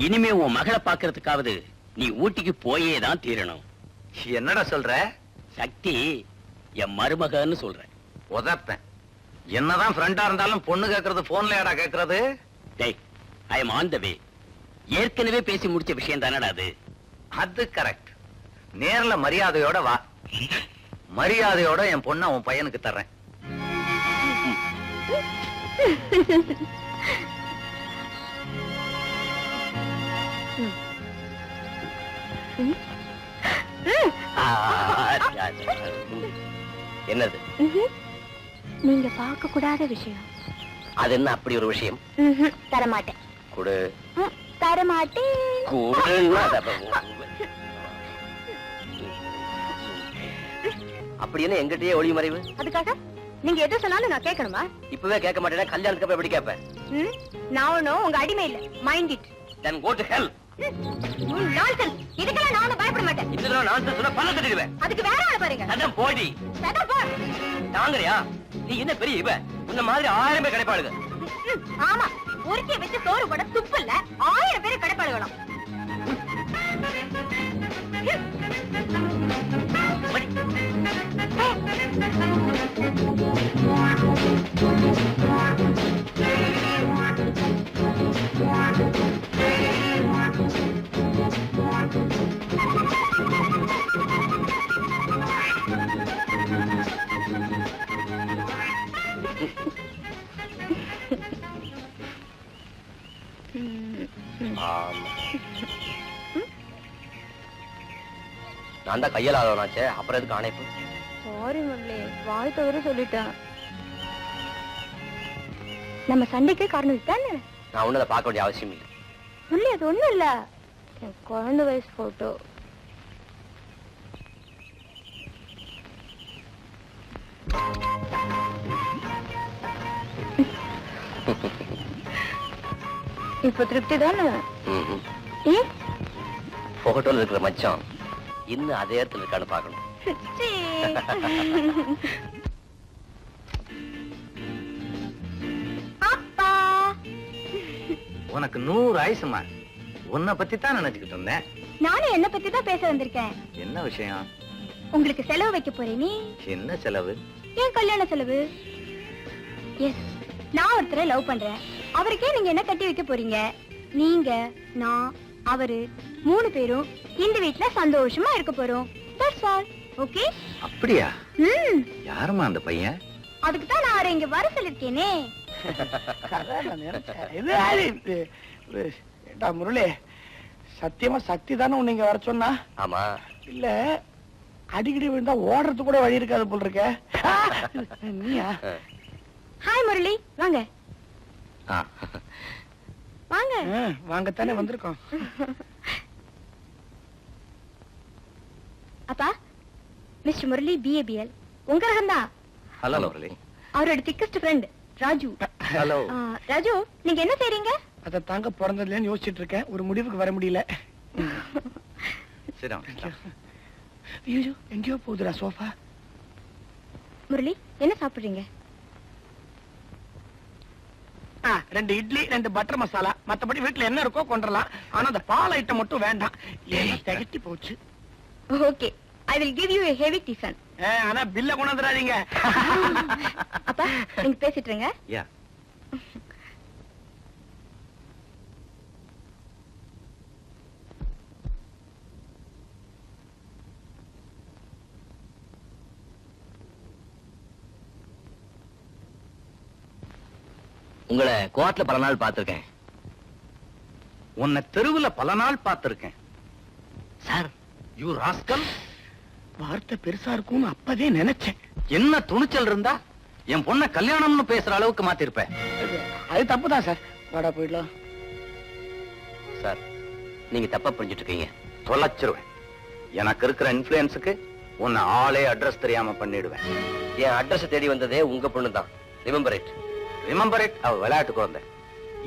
இனிமே உன் மகளை பாக்குறதுக்காவது நீ ஊட்டிக்கு போயே தான் தீரணும்.
என்னடா சொல்ற?
சக்தி என் மருமகன்னு சொல்றேன்.
உதப்பேன். என்னதான் ஃப்ரெண்டா இருந்தாலும் பொண்ணு கேக்குறது போன்ல ஏடா கேக்குறது?
டேய், ஐ எம் ஆன் த வே. ஏற்கனவே பேசி முடிச்ச விஷயம் தானடா அது.
அது கரெக்ட். நேர்ல மரியாதையோட வா. மரியாதையோட என் பொண்ணை உன் பையனுக்கு தர்றேன்.
என்னது?
நீங்க பார்க்க கூடாத விஷயம்.
அது என்ன அப்படி ஒரு விஷயம்?
தரமாட்டேன்.
கொடு.
தரமாட்டேன்.
கொடுன்னா அப்படி என்ன எங்கிட்டயே ஒளி மறைவு?
அதுக்காக நீங்க எது சொன்னாலும் நான் கேட்கணுமா?
இப்பவே கேட்க மாட்டேன்னா கல்யாணத்துக்கு அப்புறம் எப்படி கேட்பேன்?
நான் ஒண்ணும் உங்க அடிமை இல்ல. Mind it.
Then go to hell.
Nonsense. இதுக்கெல்லாம் நான் ஒண்ணும் பயப்பட மாட்டேன்.
இதுல நான் சொன்னா பல்ல தட்டிடுவேன்.
அதுக்கு வேற ஆள பாருங்க.
அதான் போடி.
அதான் போ.
தாங்கறியா? நீ என்ன பெரிய இவ? உன்ன மாதிரி 1000 பேர் கிடைப்பாளுங்க.
ஆமா. ஒருத்திய வச்சு சோறு போட துப்பு இல்ல. 1000 பேர் கிடைப்பாளுங்களாம்.
நான் தான் கையால ஆளவனாச்சே, அப்புறம் எதுக்கு ஆணைப்பு?
சாரி முரளி, வாய் தவிர சொல்லிட்டேன். நம்ம சண்டைக்கு காரணம் தானே?
நான் ஒண்ணு அதை பார்க்க வேண்டிய அவசியம் இல்லை.
முரளி, அது ஒண்ணும் இல்ல. என் குழந்தை வயசு போட்டோ. இப்ப திருப்தி தானே?
போட்டோல இருக்கிற மச்சான் இன்னும் அதே இடத்துல இருக்கான்னு பார்க்கணும்.
அப்பா,
உனக்கு 100 ஆயுசுமா. உன்னை பத்தி தான் நினைச்சுக்கிட்டு இருந்தேன்.
நானும் என்ன பத்தி தான் பேச வந்திருக்கேன்.
என்ன விஷயம்?
உங்களுக்கு செலவு வைக்க போறேன். நீ
என்ன செலவு?
ஏன் கல்யாண செலவு? எஸ், நான் ஒருத்தரை லவ் பண்றேன். அவருக்கே நீங்க என்ன கட்டி வைக்க போறீங்க? நீங்க, நான், அவரு 3 பேரும் இந்த வீட்ல சந்தோஷமா இருக்க போறோம். That's all. ஓகே?
அப்படியா? யாருமா அந்த பையன்?
அதுக்கு தான் நான் இங்க வர சொல்லிருக்கேனே.
முரளி, சத்தியமா சக்தி தானே உன்னை இங்க வர சொன்னா?
ஆமா.
இல்ல அடிக்கடி விழுந்தா ஓடுறது கூட வழி இருக்காது போல் இருக்க. நீயா?
ஹாய் முரளி, வாங்க வாங்க.
வாங்கத்தானே வந்திருக்கோம்.
அப்பா, மிஸ்டர் முரளி BABL உங்க ரகம் தான்.
ஹலோ முரளி.
அவரோட thickest friend Raju.
Hello.
Raju, நீங்க என்ன செய்றீங்க?
அத தாங்க பிறந்ததுலன்னு யோசிச்சுட்டு இருக்கேன். ஒரு முடிவுக்கு வர முடியல.
சரி.
ஐயோ, எங்கேயோ போகுதுடா சோஃபா.
முரளி, என்ன சாப்பிடுறீங்க?
2 இட்லி, 2 பட்டர் மசாலா. மத்தபடி வீட்டுல என்ன இருக்கோ கொண்டுறலாம். ஆனா அந்த பால் ஐட்டம் மட்டும் வேண்டாம். ஏன் திகட்டி போச்சு.
Okay, I will give you a heavy tiffin.
ஆனா பில்ல கொண்டு வந்துடாதீங்க.
அப்பா, நீங்க பேசிட்டு இருங்க.
யா.
உங்களை கோர்ட்ல பல நாள் பார்த்திருக்கேன்.
உன்னை தெருவுல பல நாள் பார்த்திருக்கேன்.
Sir,
you rascal.
வார்த்தை பெருசா இருக்கும்னு அப்பதே நினைச்சேன்.
என்ன துணிச்சல் இருந்தா என் பொண்ணை கல்யாணம்னு பேசுற அளவுக்கு மாத்திருப்ப.
அது தப்புதான் சார். வாடா போயிடலாம்.
சார், நீங்க தப்பா புரிஞ்சிட்டு இருக்கீங்க.
தொலைச்சிருவேன். எனக்கு இருக்கிற இன்ஃப்ளூயன்ஸுக்கு உன்னை ஆளே அட்ரஸ் தெரியாம பண்ணிடுவேன்.
என் அட்ரஸ் தேடி வந்ததே உங்க பொண்ணு தான். Remember it.
Remember it. அவ விளையாட்டுக்கு வந்த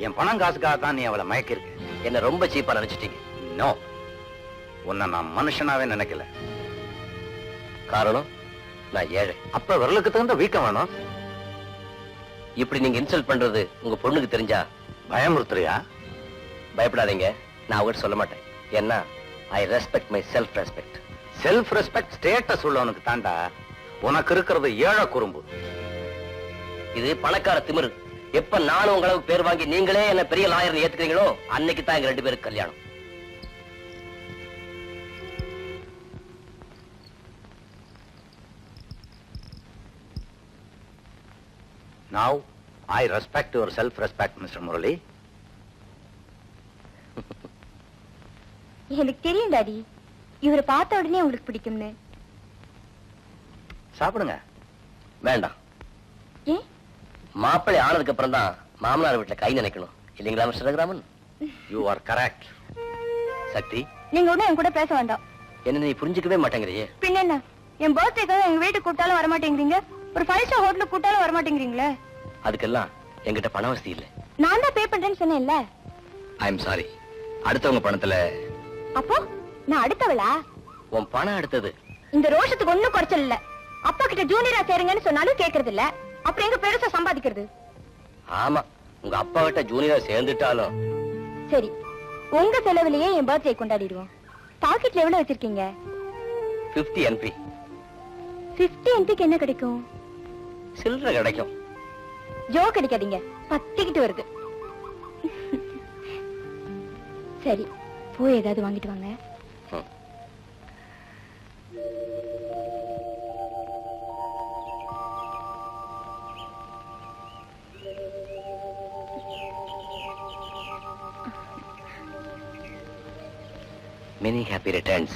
என் பணம் காசுக்காக தான் நீ அவளை மயக்கிருக்க.
என்ன ரொம்ப சீப்பா நினைச்சிட்டீங்க.
நோ, உன்னை நான் மனுஷனாவே நினைக்கல.
காரணம், நான் ஏழை.
அப்ப விரலுக்கு தகுந்த வீக்கம் வேணும்.
இப்படி நீங்க இன்சல்ட் பண்றது உங்க பொண்ணுக்கு தெரிஞ்சா
பயமுறுத்துறியா?
பயப்படாதீங்க. நான் அவர்கிட்ட சொல்ல மாட்டேன். ஏன்னா I respect my self respect.
Self respect status உள்ளவனுக்கு தாண்டா. உனக்கு இருக்கிறது ஏழை குறும்பு.
இது பணக்கார திமிரு. எப்ப நானும் உங்களுக்கு பேர் வாங்கி நீங்களே என்ன பெரிய லாயர் ஏத்துக்கிறீங்களோ அன்னைக்கு தான் எங்க 2 பேருக்கு கல்யாணம்.
Now I respect your self respect, Mr. Murali.
எனக்கு தெரியும் டாடி, இவரை பார்த்த உடனே உங்களுக்கு பிடிக்கும்னு.
சாப்பிடுங்க.
வேண்டாம்.
ஏன்?
மாப்பிள்ளை ஆனதுக்கு அப்புறம் தான் மாமனார் வீட்டுல கை நினைக்கணும் இல்லைங்களா mister Raghuraman?
You are correct.
சக்தி,
நீங்க ஒண்ணும் என் கூட பேச வேண்டாம்.
என்ன நீ புரிஞ்சுக்கவே மாட்டேங்கிறியே.
பின்ன என்ன, என் பர்த்டேக்காக எங்க வீட்டுக்கு கூப்பிட்டாலும் வரமாட்டேங்கிறீங்க, ஒரு 5 ஸ்டார் ஹோட்டலுக்கு கூப்பிட்டாலும் வரமாட்டேங்கிறீங்களே.
அதுக்கெல்லாம் என்கிட்ட பண வசதி இல்ல.
நான் தான் பே பண்றேன்னு சொன்னேன்ல.
I am sorry. அடுத்தவங்க பணத்துல.
அப்போ நான் அடுத்தவளா?
உன் பணம் அடுத்தது.
இந்த ரோஷத்துக்கு ஒண்ணும் குறைச்சல் இல்ல. அப்பா கிட்ட ஜூனியரா சேருங்கன்னு சொன்னாலும் கேக்குறது இல்ல. அப்புறம் எங்க பெருசா சம்பாதிக்கிறது?
ஆமா, உங்க அப்பா கிட்ட ஜூனியரா சேர்ந்துட்டாலும்.
சரி, உங்க செலவுலயே என் பர்த்டே கொண்டாடிடுவோம். பாக்கெட்ல எவ்வளவு வச்சிருக்கீங்க?
50 NP.
50 NPக்கு என்ன கிடைக்கும்?
சில்லறை கிடைக்கும்.
ஜோ கிடைக்காதீங்க, பத்திக்கிட்டு வருது. சரி, போய் ஏதாவது வாங்கிட்டு வாங்க.
Many happy returns,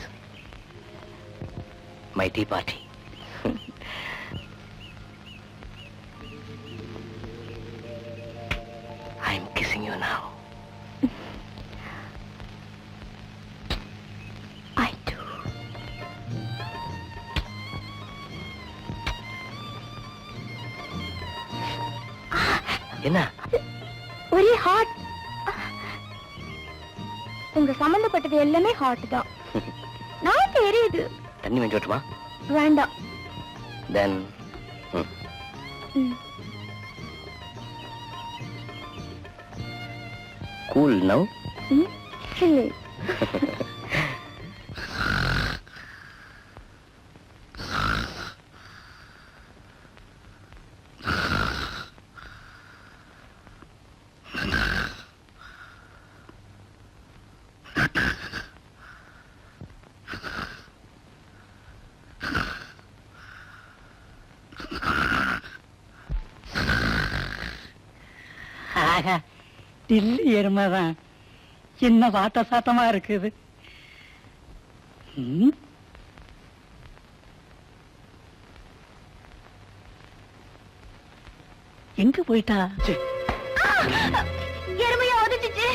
my tea party. I'm kissing you now.
I do.
என்ன?
ஒரே ஹாட். உங்க சம்பந்தப்பட்டது எல்லாமே ஹாட் தான். நான் தெரியுது.
தண்ணி வாங்கி வரட்டுமா?
வேண்டாம்.
Then cool now.
இல்லை.
டில்லி எருமைதான் சின்ன வாட்ட சாட்டமா இருக்குது. எங்க போயிட்டா?
எருமையா ஒதுச்சிச்சு.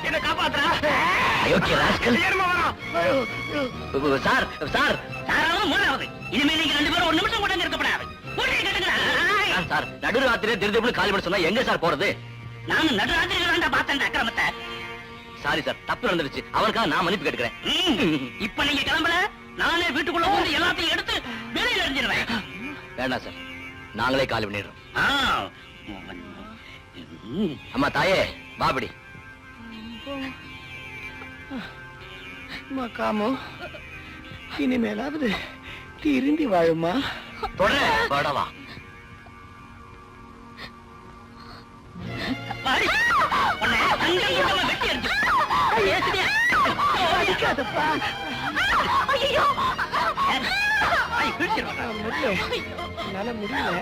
என்ன காப்பாத்துறா?
அயோக்கிய ராஸ்கல். சார் சார்
மூணாவது. இனிமே நீங்க 2 பேரும் 1 நிமிஷம் கூட இருக்கப்படாது.
சார், நடு ராத்திரியே திருப்பி காலி பண்ண சொன்னா எங்க சார் போறது?
நானும் நடு ராத்திரியில பார்த்தேன் அக்கிரமத்தை.
சாரி சார், தப்பு நடந்துருச்சு. அவருக்காக நான் மன்னிப்பு கேட்டுக்கிறேன்.
இப்ப நீங்க கிளம்பல, நானே வீட்டுக்குள்ள வந்து எல்லாத்தையும் எடுத்து வெளியில எறிஞ்சிருவேன்.
வேண்டாம் சார், நாங்களே காலி பண்ணிடுறோம். அம்மா தாயே, பாபடி.
காமோ, இனிமேலாவது திருந்தி வாழுமா?
தொடர படவா.
வெட்டி எறிஞ்சு
என்னால முடியல.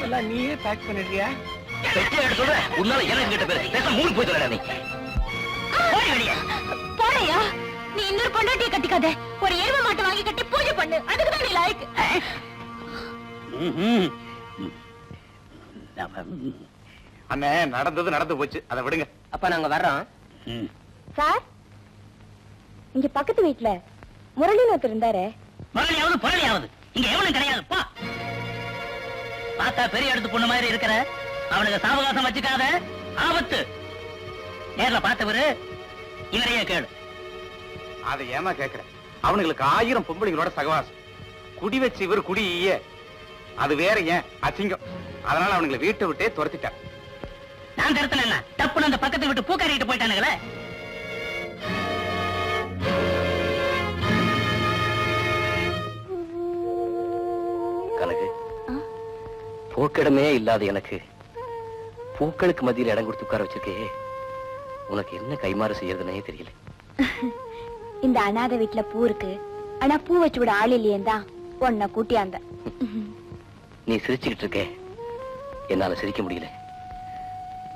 எல்லாம் நீயே பேக் பண்ணிடுறியா?
சொல்ற உன்னால எனக்கு கிட்ட பேரு பேச மூணு போய் சொல்லடா. நீ
போறையா? நீ இன்னொரு பொண்டாட்டியை கட்டிக்காத. ஒரு எருமை மாட்டை வாங்கி கட்டி பூஜை பண்ணு. அதுக்குதான் நீ லாய்க்கு.
அண்ணே, நடந்தது நடந்து போச்சு, அதை விடுங்க.
அப்ப நாங்க வர்றோம்.
சார், இங்க பக்கத்து வீட்டுல முரளின்னு ஒருத்தர் இருந்தாரு.
முரளியாவது பொருளியாவது இங்க எவனும் கிடையாது. பா, பார்த்தா பெரிய இடத்து பொண்ணு மாதிரி இருக்கிற அவனுக்கு சாவகாசம் வச்சுக்காத, ஆபத்து. நேர்ல பார்த்தவரு இவரையே கேளு.
அதை ஏமா கேக்குற? அவனுங்களுக்கு 1000 பொம்பளைங்களோட சகவாசம். குடி வச்சு இவர் குடியே அது வேற, ஏன் அசிங்கம். அதனால அவனுங்களை வீட்டை விட்டே துரத்திட்டார்.
நான் தரத்துல தப்புன்னு அந்த பக்கத்தை விட்டு பூக்காரிட்டு போயிட்டானுங்களே.
கனகு, போக்கிடமே இல்லாத எனக்கு பூக்களுக்கு மத்தியில் இடம் கொடுத்து உட்கார வச்சிருக்கே, உனக்கு என்ன கைமாறு செய்யறதுனே தெரியல.
இந்த அனாதை வீட்டுல பூ இருக்கு, ஆனா பூ வச்சு விட ஆள் இல்லையேதான் உன்னை கூட்டியாந்த.
நீ சிரிச்சுக்கிட்டு இருக்க, என்னால சிரிக்க முடியல.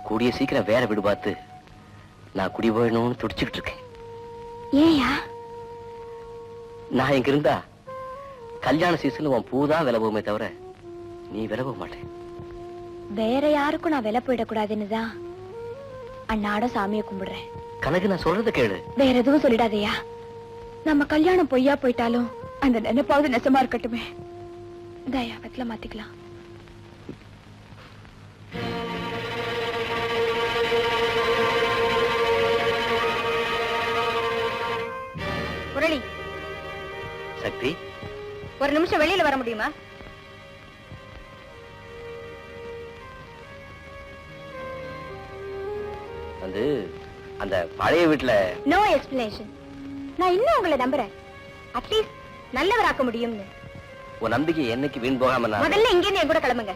கூடிய சீக்கிரம் வேற வீடு பார்த்து நான் குடி போயணும்னு துடிச்சுக்கிட்டு இருக்கேன்.
ஏயா?
நான் இங்க இருந்தா கல்யாண சீசன்ல உன் பூதான் விலை போகுமே தவிர நீ விலை போக மாட்டேன்.
வேற யாருக்கும் நான் விலை போயிடக்கூடாதுன்னுதான் அண்ணாட சாமியை கும்பிடுறேன்.
கனகு, நான் சொல்றத கேளு.
வேற எதுவும் சொல்லிடாதயா. நம்ம கல்யாணம் பொய்யா போயிட்டாலும் அந்த நினைப்பாவது நெசமா இருக்கட்டுமே. தயாவத்துல மாத்திக்கலாம். முரளி,
சக்தி,
ஒரு நிமிஷம் வெளியில வர முடியுமா?
வந்து அந்த பழைய வீட்டுல
நோ எக்ஸ்பிளேஷன். நான் இன்னும் உங்களை நம்புறேன். அட்லீஸ்ட் நல்லவராக்க முடியும்னு.
உன் நம்பிக்கை என்னைக்கு வீண் போகாம நான்
முதல்ல இங்க இருந்து என் கூட கிளம்புங்க.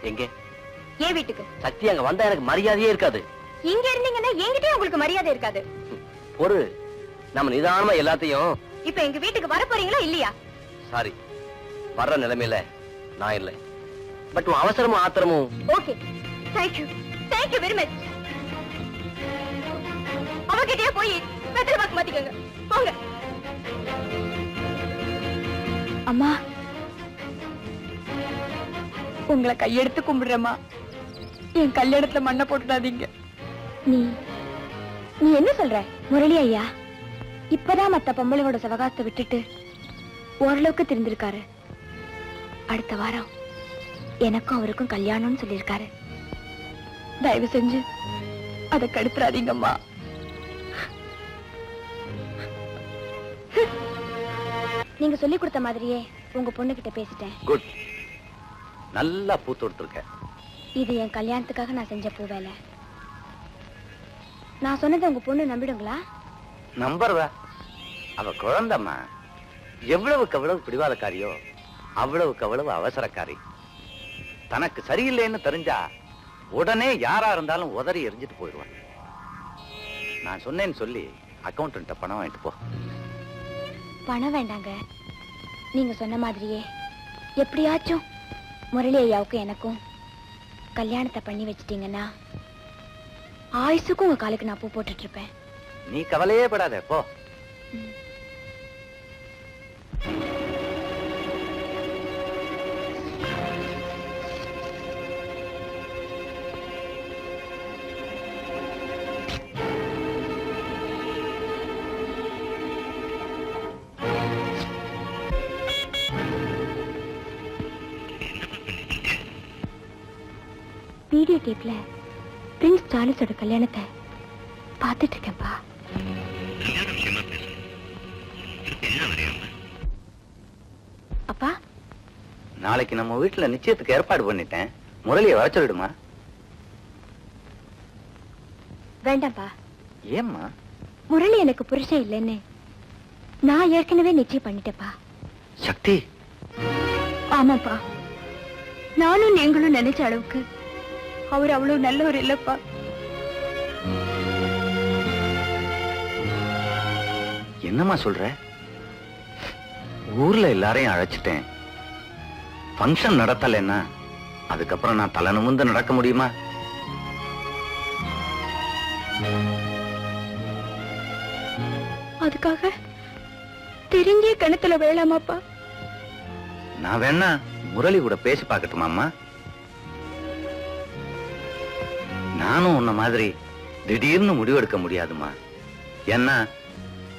எங்க?
ஏன் வீட்டுக்கு.
சக்தி, அங்க வந்தா எனக்கு மரியாதையே இருக்காது.
இங்க இருந்தீங்கன்னா என்கிட்டயே உங்களுக்கு மரியாதை இருக்காது.
ஒரு நம்ம நிதானமா எல்லாத்தையும்.
இப்ப எங்க வீட்டுக்கு வர போறீங்களா இல்லையா?
சாரி, வர்ற நிலைமையில நான் இல்லை. பட் உன் அவசரமும் ஆத்திரமும்.
Okay, thank you very much. அவகிட்டயே போய் வெத்தலை பாக்கு மாத்திக்கங்க. போங்க. அம்மா, உங்களை கையெடுத்து கும்பிடுறேம்மா. என் கல்யாணத்துல மண்ணை போட்டுடாதீங்க. நீ என்ன சொல்ற முரளி ஐயா? இப்பதான் மத்த பொம்பளையோட சவகாசத்தை விட்டுட்டு ஓரளவுக்கு தெரிஞ்சிருக்காரு. அடுத்த வாரம் எனக்கும் அவருக்கும் கல்யாணம்னு சொல்லியிருக்காரு. தயவு செஞ்சு அதை கெடுத்துறாதீங்கம்மா. நீங்க சொல்லி கொடுத்த மாதிரியே உங்க பொண்ணு கிட்ட பேசிட்டேன்.
குட், நல்லா பூ தொடுத்திருக்க.
இது என் கல்யாணத்துக்காக நான் செஞ்ச பூ வேலை. நான் சொன்னதை உங்க பொண்ணு நம்பிடுங்களா?
நம்புறவ அவ குழந்தம்மா. எவ்வளவுக்கு எவ்வளவு பிடிவாதக்காரியோ அவ்வளவுக்கு அவ்வளவு அவசரக்காரி. தனக்கு சரியில்லைன்னு தெரிஞ்சா உடனே யாரா இருந்தாலும் உதறி எரிஞ்சிட்டு போயிடுவான். நான் சொன்னேன்னு சொல்லி அக்கௌண்டன்ட்ட பணம் வாங்கிட்டு போ.
பணம் வேண்டாங்க. நீங்க சொன்ன மாதிரியே எப்படியாச்சும் முரளி ஐயாவுக்கு எனக்கும் கல்யாணத்தை பண்ணி வச்சிட்டீங்கன்னா ஆயுசுக்கும் உங்க காலுக்கு நான் பூ போட்டுட்டு இருப்பேன்.
நீ கவலையே படாத, போ.
வீடியோ டேப்ல பிரின்ஸ் சார்லஸோட கல்யாணத்தை பார்த்துட்டு இருக்கேன்ப்பா. அப்பா,
நாளைக்கு நம்ம வீட்டுல நிச்சயத்துக்கு ஏற்பாடு பண்ணிட்டேன். முரளியை வர சொல்லிடுமா?
வேண்டாம்ப்பா.
ஏம்மா?
முரளி எனக்கு புருஷன் இல்லைன்னு நான் ஏற்கனவே நிச்சயம் பண்ணிட்டேப்பா.
சக்தி.
ஆமாப்பா, நானும் நீங்களும் நினைச்ச அளவுக்கு அவர் அவ்வளவு நல்லவர் இல்லப்பா.
என்னம்மா சொல்ற? ஊர்ல எல்லாரையும் அழைச்சிட்டேன். ஃபங்க்ஷன் நடத்தலைன்னா அதுக்கப்புறம் நான் தலை நிமிர்ந்து நடக்க முடியுமா?
அதுக்காக தெரிஞ்சே கிணத்துல வேளாமாப்பா.
நான் வேணா முரளி கூட பேசி பார்க்கட்டுமாம்மா? நானும் உன்ன மாதிரி திடீர்னு முடிவெடுக்க முடியாதுமா. ஏன்னா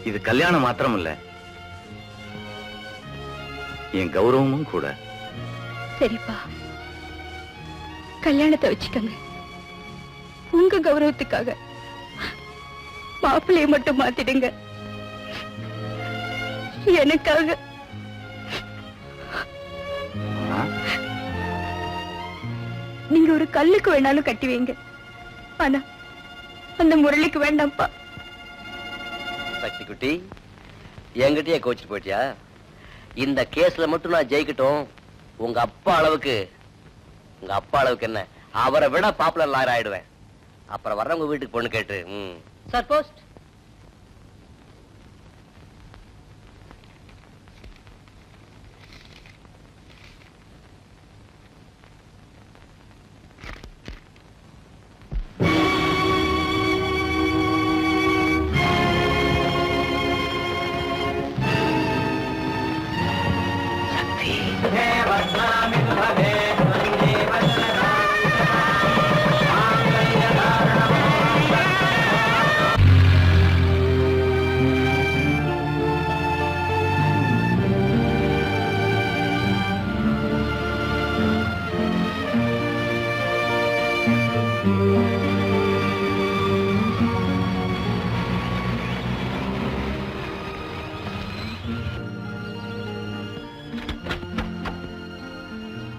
இது கல்யாணம் மாத்திரம் இல்ல, என் கௌரவமும் கூட.
சரிப்பா, கல்யாணத்தை வச்சுக்கங்க. உங்க கௌரவத்துக்காக மாப்பிள்ளையை மட்டும் மாத்திடுங்க. எனக்காக நீங்க ஒரு கல்லுக்கு வேணாலும் கட்டி வைங்க, ஆனா அந்த முரளிக்கு வேண்டாம்ப்பா.
சக்தி குட்டி, என்கிட்டயே கோச்சிட்டு போயிட்டியா? இந்த கேஸ்ல மட்டும் நான் ஜெயிக்கட்டும், உங்க அப்பா அளவுக்கு என்ன, அவரை விட பாப்புலர் லாயர் ஆயிடுவேன். அப்புறம் வர்றவங்க வீட்டுக்கு பொண்ணு கேட்டு.
Sir post.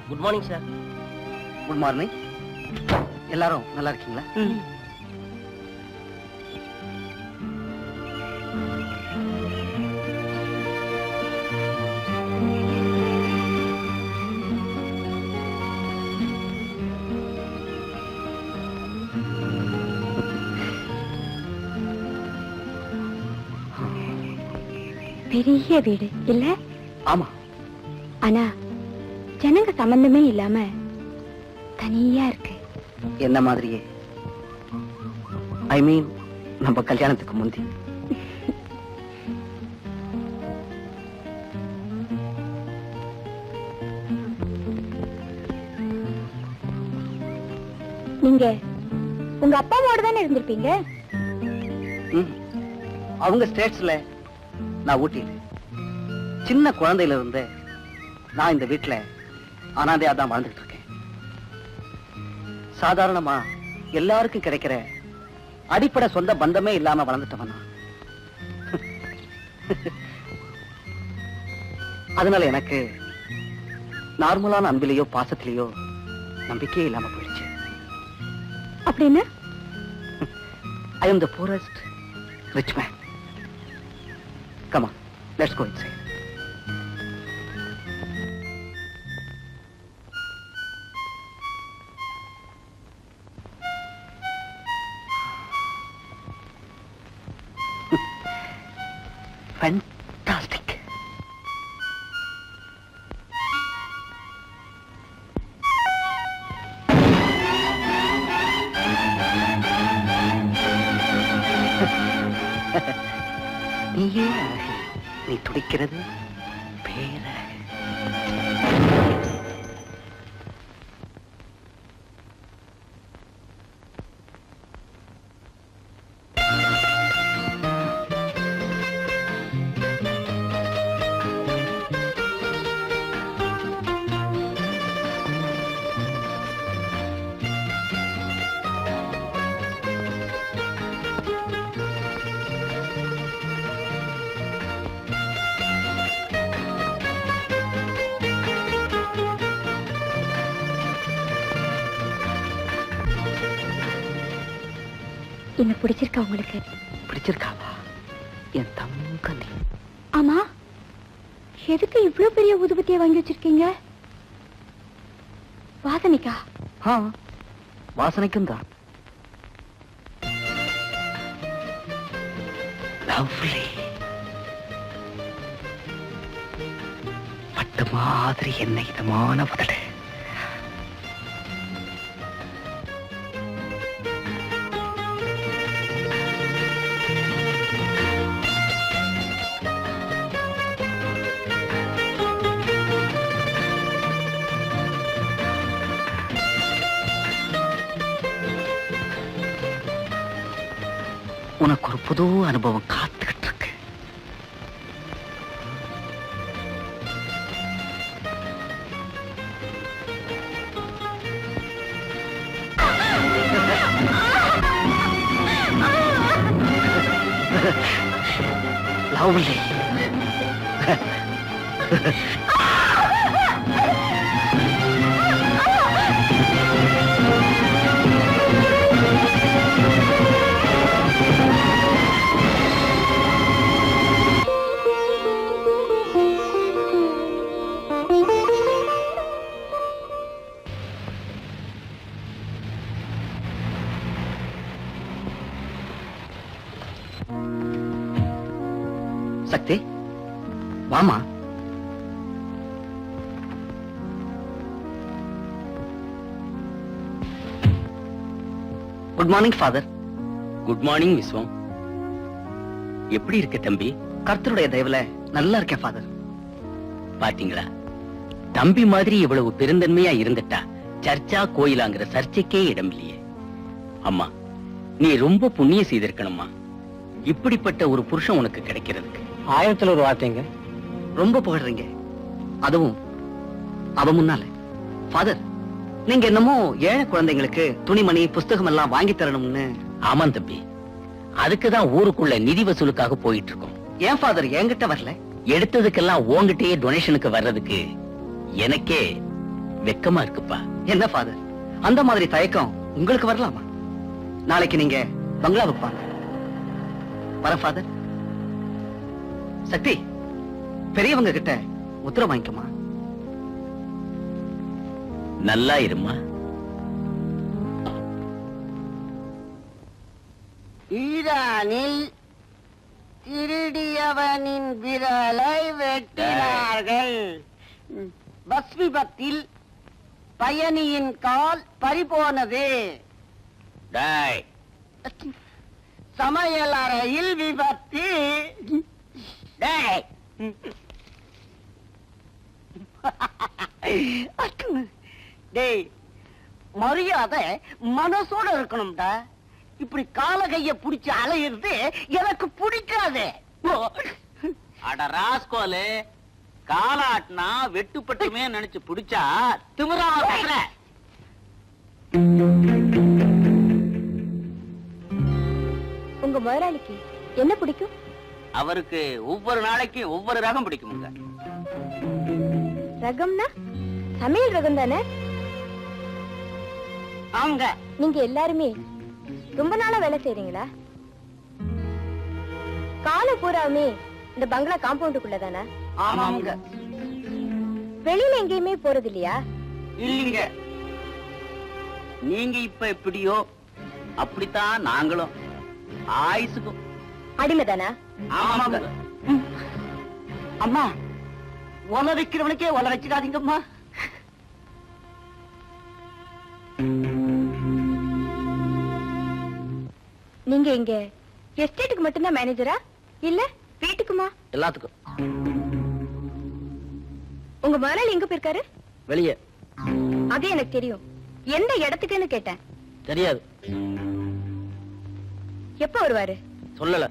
Good morning sir.
Good morning. எல்லாரும் நல்லா இருக்கீங்களா?
பெரிய வீடு இல்ல?
ஆமா.
ஆனா ஜனங்க சம்பந்தமே இல்லாம தனியா இருக்கு.
என்ன மாதிரியே. ஐ மீன் நம்ம கல்யாணத்துக்கு முந்தி.
நீங்க உங்க அப்பா அம்மாவோட தானே இருந்திருப்பீங்க?
அவங்க ஸ்டேட்ஸ்ல, நான் ஊட்டியில. சின்ன குழந்தையில இருந்தே நான் இந்த வீட்டுல அனாதையா தான் வாழ்ந்துட்டு இருக்கேன். சாதாரணமா எல்லாருக்கும் கிடைக்கிற அடிப்படை சொந்த பந்தமே இல்லாம வளர்ந்துட்டவனா. அதனால எனக்கு நார்மலான அன்பிலேயோ பாசத்திலேயோ நம்பிக்கையே இல்லாம போயிடுச்சு.
அப்படின்னு
I am the poorest rich man. Come on, let's go inside. Fantastic. நீயே அழகு, நீ துடிக்கிறது பேரழகு.
என்ன பிடிச்சிருக்கா உங்களுக்கு?
பிடிச்சிருக்காவா? என் தங்க நீ.
ஆமா, எதுக்கு இவ்வளவு பெரிய ஊதுபத்தியை வாங்கி வச்சிருக்கீங்க? வாசனைக்கா?
வாசனைக்கும் தான். லவ்லி. பட்டு மாதிரி என்ன இதமான உதடு. உனக்கு ஒரு புது அனுபவம் காத்துக்கிட்டு இருக்கு. லவ்லி, சக்தி வாமா. Good morning father.
Good morning Vishwam. எப்படி இருக்க தம்பி?
கர்த்தருடைய தயவுல நல்லா இருக்கேன் ஃபாதர்.
பாத்தீங்களா, தம்பி மாதிரி இவ்வளவு பெருந்தன்மையா இருந்துட்டா சர்ச்சா கோயிலாங்கிற சர்ச்சைக்கே இடம் இல்லையே. அம்மா, நீ ரொம்ப புண்ணியம் செய்திருக்கணும்மா, இப்படிப்பட்ட ஒரு புருஷன் உனக்கு கிடைக்கிறதுக்கு. 1000த்துல ஒரு வார்த்தைங்க.
ரொம்ப புகழ்றீங்க, அதுவும் அவ முன்னால. ஃபாதர், நீங்க என்னமோ ஏழை குழந்தைங்களுக்கு துணிமணி புஸ்தகம் எல்லாம் வாங்கி தரணும்னு.
ஆமாம் தம்பி, அதுக்குதான் ஊருக்குள்ள நிதி வசூலுக்காக போயிட்டு இருக்கோம்.
ஏன் ஃபாதர் என்கிட்ட வரல?
எடுத்ததுக்கெல்லாம் உன்கிட்டயே டொனேஷனுக்கு வர்றதுக்கு எனக்கே வெக்கமா இருக்குப்பா.
என்ன ஃபாதர், அந்த மாதிரி தயக்கம் உங்களுக்கு வரலாமா? நாளைக்கு நீங்க பங்களாவுக்கு வாங்க. வர ஃபாதர். சக்தி, பெரியவங்க கிட்ட உத்தரவு வாங்கிக்கமா.
நல்லா இருமா.
ஈரானில் திருடியவனின் விரலை வெட்டினார்கள். பஸ் விபத்தில் பயணியின் கால் பறிபோனது.
டேய்,
சமையல் அறையில் விபத்து. டேய். டேய், மரியாதை மனசோட இருக்கணும்டா. இப்படி கால கைய புடிச்சு அலையிறது எனக்கு பிடிக்காது.
அட ராஸ்கோலு, காலாட்டினா வெட்டுப்பட்டுமே நினைச்சு புடிச்சா திமிரா பேசுற.
உங்க முதலாளிக்கு என்ன பிடிக்கும்?
அவருக்கு ஒவ்வொரு நாளைக்கு ஒவ்வொரு ரகம் பிடிக்குமுங்க.
ரகம்னா சமையல் ரகம் தானே?
அவங்க
நீங்க எல்லாருமே ரொம்ப நாளா வேலை செய்றீங்களா? காலம் பூராவுமே இந்த பங்களா காம்பவுண்டுக்குள்ள தானே?
ஆமாங்க.
வெளியில எங்கேயுமே போறது இல்லையா?
இல்லீங்க. நீங்க இப்ப எப்படியோ அப்படித்தான் நாங்களும் ஆயுசுக்கும்
அடிமைதானா?
ஆமாங்க.
அம்மா, ஒல வைக்கிறவனுக்கே ஒல வச்சுக்காதீங்கம்மா.
நீங்க இங்க எஸ்டேட்டுக்கு மட்டும்தான் மேனேஜரா இல்ல வீட்டுக்குமா?
எல்லாத்துக்கும்.
உங்க முதலாளி எங்க போயிருக்காரு?
வெளியே.
அது எனக்கு தெரியும். எந்த இடத்துக்குன்னு கேட்டேன்.
தெரியாது.
எப்ப வருவாரு?
சொல்லல.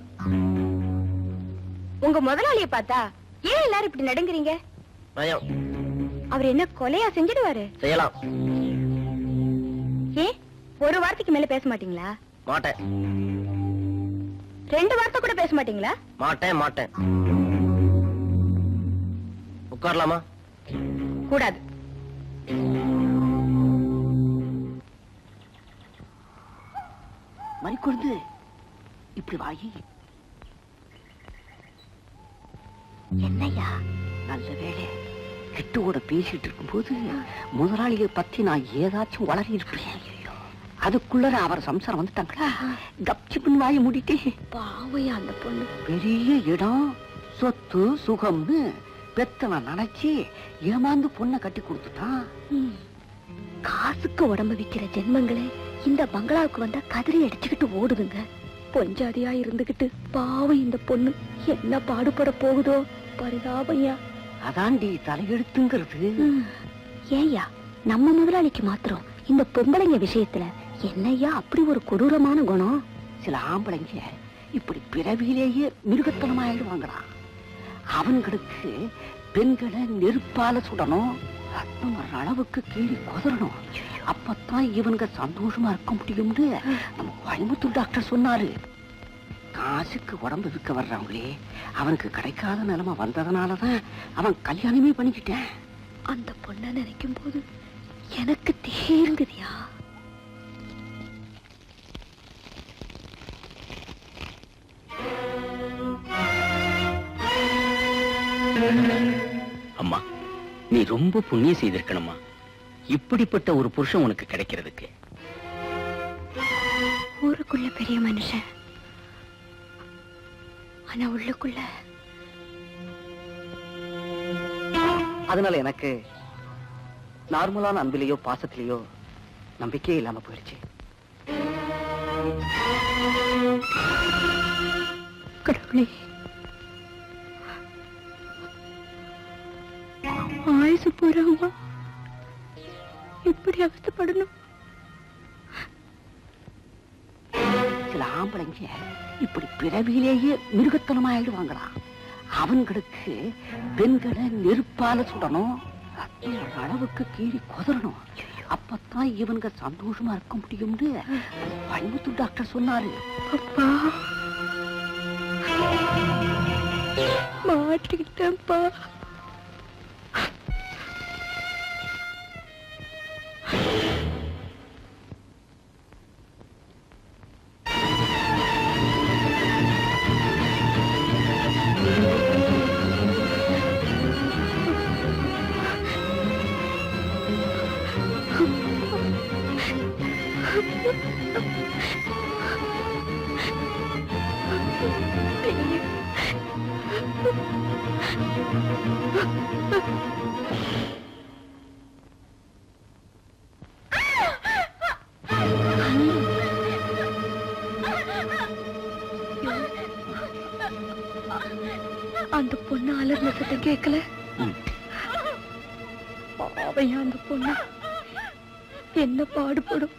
உங்க முதலாளிய பார்த்தா ஏன் எல்லாரும் இப்படி நடுங்குறீங்க?
பயம்.
அவர் என்ன கொலையா செஞ்சிடுவாரு?
செய்யலாம்.
ஏன் ஒரு வார்த்தைக்கு மேல பேச மாட்டீங்களா?
மாட்டேன்.
2 வார்த்தை கூட பேச மாட்டீங்களா?
மாட்டேன். உட்காரலாமா?
கூடாது.
மறி கொடுத்து இப்படி வாயி.
என்னையா?
நல்ல வேலை, கிட்டோட பேசிட்டு இருக்கும்போது முதலாளியை பத்தி நான் ஏதாச்சும் வளரி இருப்பேன். அதுக்குள்ள அவர் சம்சாரம் வந்துட்டாங்களா, கப்சிப்புன்னு வாயை மூடிட்டே.
பாவையா அந்த பொண்ணு.
பெரிய இடம், சொத்து, சுகம்னு பெத்தவன் நினைச்சு ஏமாந்து பொண்ணை கட்டி கொடுத்துட்டான்.
காசுக்கு உடம்பு விக்கிற ஜென்மங்களே இந்த பங்களாவுக்கு வந்தா கதறி அடிச்சுக்கிட்டு ஓடுதுங்க. பொஞ்சாதியா இருந்துகிட்டு பாவம் இந்த பொண்ணு என்ன பாடுபட போகுதோ. பரிதாபையா.
அதாண்டி தலையெழுத்துங்கிறது.
ஏய்யா, நம்ம முதலாளிக்கு மாத்திரம் இந்த பொம்பளைங்க விஷயத்துல என்னையா அப்படி ஒரு கொடூரமான குணம்?
சில ஆம்பளைங்க இப்படி பிறவியிலேயே மிருகத்தனமாயிடுவாங்களா. அவங்களுக்கு பெண்களை நெருப்பால சுடணும், ரத்தம் வர்ற அளவுக்கு கீழே கொதறணும். அப்பத்தான் இவனுங்க சந்தோஷமா இருக்க முடியும்னு நம்ம கோயம்புத்தூர் டாக்டர் சொன்னாரு. காசுக்கு உடம்பு விற்க வர்றவங்களே அவனுக்கு கிடைக்காத நிலைமை வந்ததுனாலதான் அவன் கல்யாணமே பண்ணிக்கிட்டேன்.
அந்த பொண்ணை நினைக்கும் போது எனக்கு தேங்குதியா.
அம்மா, நீ ரொம்ப புண்ணியம் செய்திருக்கணுமா, இப்படிப்பட்ட ஒரு புருஷன் உனக்கு கிடைக்கிறதுக்கு.
ஊருக்குள்ள பெரிய மனுஷன், ஆனா உள்ளுக்குள்ள
அதனால எனக்கு நார்மலான அன்பிலேயோ பாசத்திலேயோ நம்பிக்கையே இல்லாம போயிடுச்சு.
கடவுளே, ஆயுசு பூராமா இப்படி அவஸ்தைப்படணும்.
சில ஆம்பளைங்க இப்படி பிறவியிலேயே மிருகத்தனமாயிடுவாங்களா. அவங்களுக்கு பெண்களை நெருப்பால சுடணும், ஒரு அளவுக்கு கீறி குதறணும், அப்பத்தான் இவனுங்க சந்தோஷமா இருக்க முடியும்னு பைமுத்து டாக்டர் சொன்னாரு.
அப்பா, மாட்டிக்கிட்டேன்ப்பா. அந்த பொண்ணு அலர்ந்த சத்தம் கேட்கல. பாவையா அந்த பொண்ணு என்ன பாடுபடும்.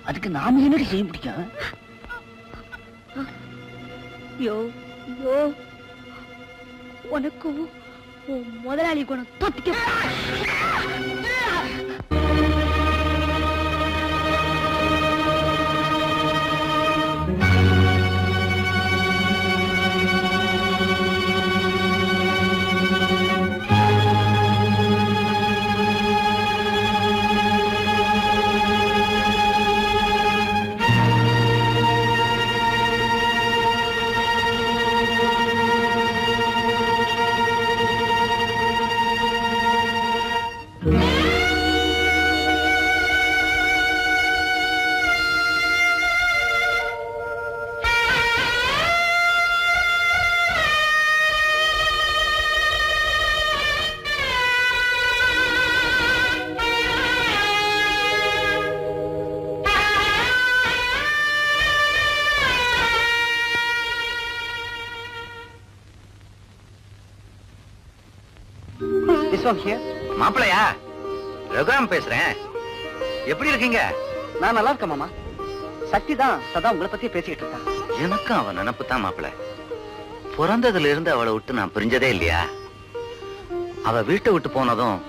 அதுக்கு நாம என்னடி செய்ய முடியும்?
யோ யோ, உனக்கும் உன் முதலாளி குணம் தொத்திக்க.
மாப்பிளையா? ரகுராம் பேசுறேன். எப்படி இருக்கீங்க?
நான் நல்லா இருக்கேன் மாமா. சக்தி தான் சதா உங்களை பத்தி பேசிக்கிட்டு இருக்கா.
எனக்கும் அவன் நினப்பு தான் மாப்பிளை. பிறந்ததுல இருந்து அவளை விட்டு நான் பிரிஞ்சதே இல்லையா. அவ வீட்டை விட்டு போனதும்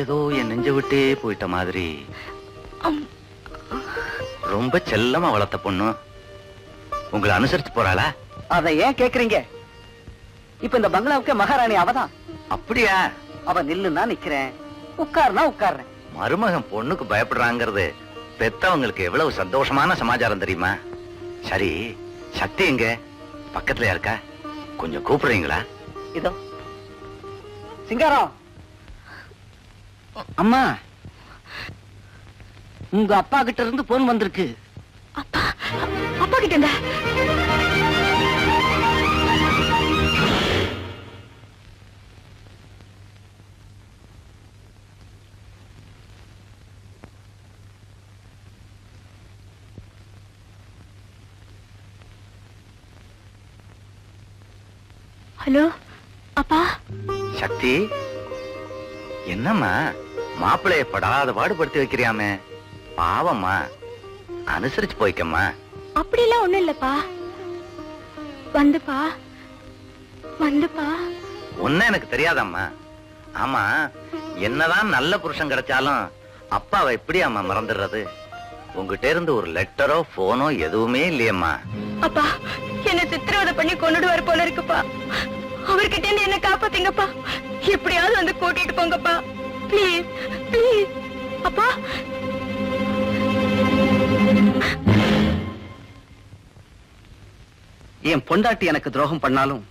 ஏதோ என் நெஞ்ச விட்டே போயிட்ட மாதிரி. ரொம்ப செல்லமா வளர்த்த பொண்ணு உங்களை அனுசரிச்சு போறாளா?
அதை ஏன் கேக்குறீங்க? இப்ப இந்த பங்களாவுக்கு மகாராணி அவதான்.
அப்படியா?
அவ நில்லுன்னா நிக்கிறேன், உட்காருனா உட்கார்றேன்.
மருமகன் பொண்ணுக்கு பயப்படுறாங்கிறது பெத்தவங்களுக்கு எவ்வளவு சந்தோஷமான சமாச்சாரம் தெரியுமா? சரி, சக்தி எங்க? பக்கத்துல இருக்கா? கொஞ்சம் கூப்பிடுறீங்களா?
இதோ சிங்காரம். அம்மா, உங்க அப்பா கிட்ட இருந்து போன் வந்திருக்கு.
அப்பா, அப்பா கிட்ட இருந்தா? ஹலோ அப்பா.
சக்தி, என்னம்மா மாப்பிளைய படாத பாடுபடுத்தி வைக்கிறியாமே? பாவம்மா, அனுசரிச்சு போய்க்கம்மா.
அப்படிலாம் ஒண்ணும் இல்லப்பா. வந்துப்பா வந்துப்பா.
ஒன்னும் எனக்கு தெரியாதம்மா. ஆமா, என்னதான் நல்ல புருஷன் கிடைச்சாலும் அப்பாவை எப்படி அம்மா மறந்துடுறது? உங்ககிட்ட இருந்து ஒரு லெட்டரோ போனோ எதுவுமே இல்லையம்மா.
அப்பா என்ன சித்திரவதை பண்ணி கொண்டுடுவார் போல இருக்குப்பா. அவர்கிட்ட இருந்து என்ன காப்பாத்தீங்கப்பா. எப்படியாவது வந்து கூட்டிட்டு போங்கப்பா. ப்ளீஸ் ப்ளீஸ் அப்பா.
என் பொண்டாட்டி எனக்கு துரோகம் பண்ணாலும்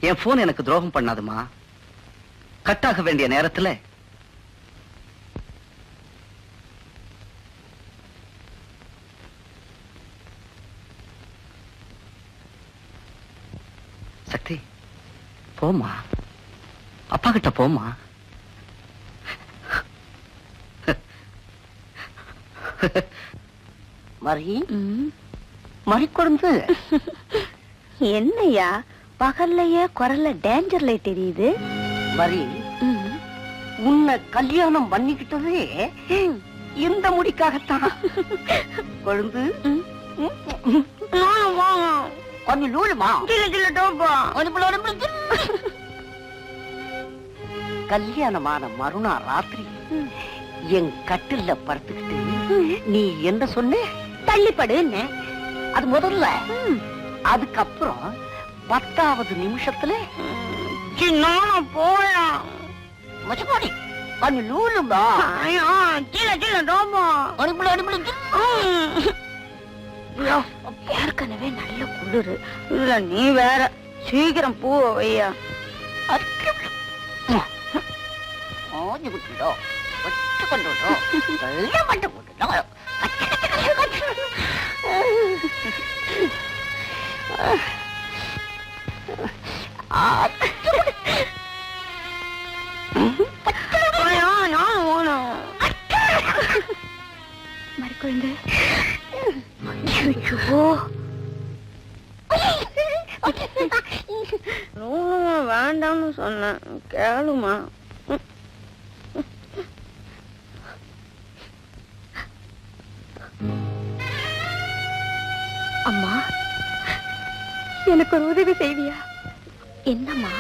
என் போன் எனக்கு துரோகம் பண்ணாதுமா. கட்டாக வேண்டிய நேரத்துல சக்தி போமா, அப்பா கிட்ட போமா.
மரி மறி கொழுந்து
என்னையா பகல்லையே குரல்ல டேஞ்சர் லைட் தெரியுது.
மரி உன்னை கல்யாணம் பண்ணிக்கிட்டதே இந்த முடிக்காகத்தான். கொழுந்து கொஞ்சம் லூழுமா. கல்யாணமான மறுநாள் ராத்திரி என் கட்டில்ல படுத்துக்கிட்டு நீ என்ன சொன்ன?
தள்ளிப்படு.
அது முதல்ல. அதுக்கப்புறம் 10வது நிமிஷத்துல
போலாம்
மச்சமாடி கொஞ்சம் லூழுமா.
ஏற்கனவே நல்ல குளிரு. இல்ல நீ வேற. சீக்கிரம் பூவை வையா. மறுக்குழந்து வேண்டாம்னு சொன்னேன். கேளுமா. அம்மா எனக்கு ஒரு உதவி செய்வியா? என்னம்மா?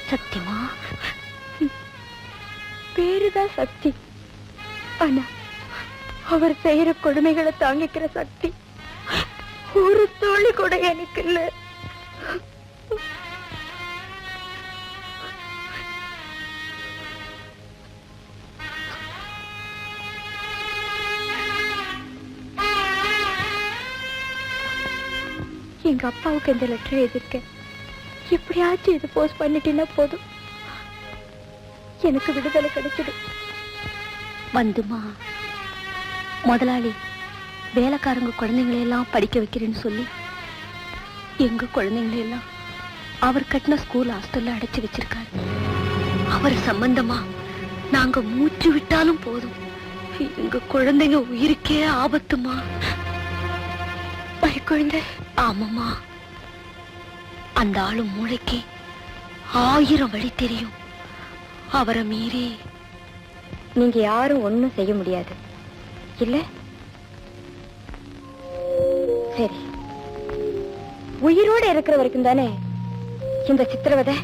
சத்தியமா? பேருதான் சக்தி. ஆனா அவர் செய்யற கொடுமைகளை தாங்கிக்கிற சக்தி ஒரு தோழி கூட எனக்கு இல்ல. எங்க அப்பாவுக்கு இந்த லெட்டர் எழுதியிருக்கேன். எப்படியாச்சும் இது போஸ்ட் பண்ணிட்டீங்கன்னா போதும், எனக்கு விடுதலை கிடைச்சிடும். வந்துமா, முதலாளி வேலைக்காரங்க குழந்தைங்களையெல்லாம் படிக்க வைக்கிறேன்னு சொல்லி எங்க குழந்தைங்களையெல்லாம் அவர் கட்டின ஸ்கூல் ஹாஸ்டல்ல அடைச்சு வச்சிருக்காரு. அவர் சம்பந்தமா நாங்க மூச்சு விட்டாலும் போதும், எங்க குழந்தைங்க உயிருக்கே ஆபத்துமா. குழந்தை. ஆமாமா, அந்த ஆளு மூளைக்கு 1000 வழி தெரியும். அவரை மீறி நீங்க யாரும் ஒண்ணும் செய்ய முடியாது இல்ல? சரி, உயிரோட இருக்கிற வரைக்கும் தானே இந்த சித்திரவதை.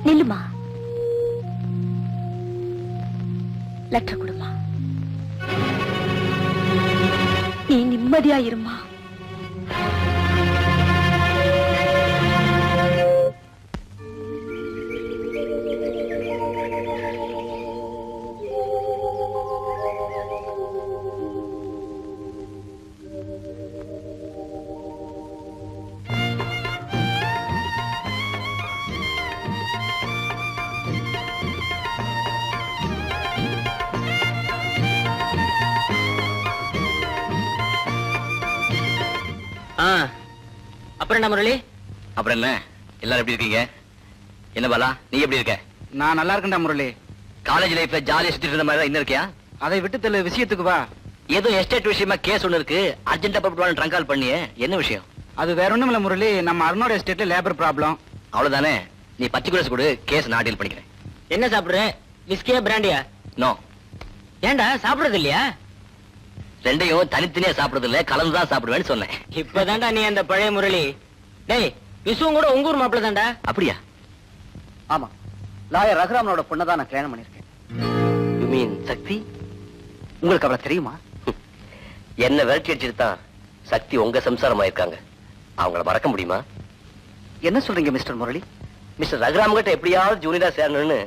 நில்லுமா, லெட்டர் கொடுமா. நீ நிம்மதியா இருமா.
அப்புறம் என்ன முரளி?
அப்புறம் என்ன, எல்லாரும் எப்படி இருக்கீங்க? என்ன பாலா, நீ எப்படி இருக்க?
நான் நல்லா இருக்கேன்டா முரளி.
காலேஜ் லைஃப்ல ஜாலியா சுத்திட்டு இருந்த மாதிரி இன்னும் இருக்கியா?
அதை விட்டு தெரியல, விஷயத்துக்கு வா.
ஏதோ எஸ்டேட் விஷயமா கேஸ் ஒண்ணு இருக்கு, அர்ஜென்டா போட்டு ட்ரங்க் கால் பண்ணியே, என்ன விஷயம்?
அது வேற ஒண்ணும் இல்ல முரளி, நம்ம அருணோட எஸ்டேட்ல லேபர் ப்ராப்ளம்.
அவ்வளவுதானே, நீ பர்டிகுலர்ஸ் கொடு, கேஸ் நான் டீல் பண்ணிக்கிறேன்.
என்ன சாப்பிடுற? விஸ்கியா பிராண்டியா?
நோ.
ஏண்டா சாப்பிடுறது இல்லையா?
ரெண்டையும் தனித்தனியா சாப்பிடுறது இல்ல, கலந்துதான் சாப்பிடுவேன்னு சொன்னேன்.
இப்பதான்டா நீ அந்த பழைய முரளி. டேய்,
விசுவும் கூட உங்க ஊர் மாப்பிள்ள தான்டா.
அப்படியா?
ஆமா, லாயர் ரகுராமனோட பொண்ணை தான் நான் கல்யாணம் பண்ணிருக்கேன்.
யூ மீன் சக்தி?
உங்களுக்கு அவளை தெரியுமா?
என்ன விரட்டி அடிச்சுட்டு தான் சக்தி உங்க சம்சாரமா இருக்காங்க. அவங்கள மறக்க முடியுமா?
என்ன சொல்றீங்க மிஸ்டர் முரளி?
மிஸ்டர் ரகுராம் கிட்ட எப்படியாவது ஜூனியரா சேரணும்னு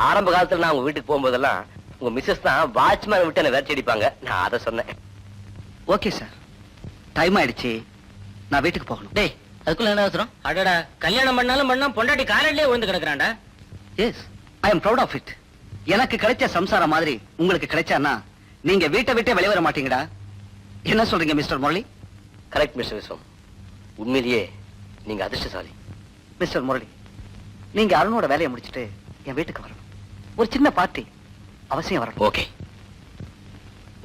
ஆரம்ப காலத்துல நான் உங்க வீட்டுக்கு போகும்போதெல்லாம் உங்க மிஸ்ஸஸ் தான் வாட்ச்மேன் விட்டு என்ன விரட்டி அடிப்பாங்க. நான் அதை சொன்னேன்.
ஓகே சார், டைம் ஆயிடுச்சு, நான் வீட்டுக்கு போகணும்.
டேய், அதுக்குள்ள என்ன அவசரம்? அடடா, கல்யாணம் பண்ணாலும் பண்ணா பொண்டாட்டி காலையிலே விழுந்து கிடக்குறான்டா.
Yes, I am proud of it. எனக்கு கிடைச்ச சம்சாரம் மாதிரி உங்களுக்கு கிடைச்சான்னா நீங்க வீட்டை விட்டே வெளியே வர மாட்டீங்கடா. என்ன சொல்றீங்க மிஸ்டர் முரளி?
கரெக்ட் மிஸ்டர் விஸ்வம், உண்மையிலேயே நீங்க அதிர்ஷ்டசாலி.
மிஸ்டர் முரளி, நீங்க அருணோட வேலையை முடிச்சிட்டு என் வீட்டுக்கு வரணும். ஒரு சின்ன பார்ட்டி அவசியம் வரணும்.
Okay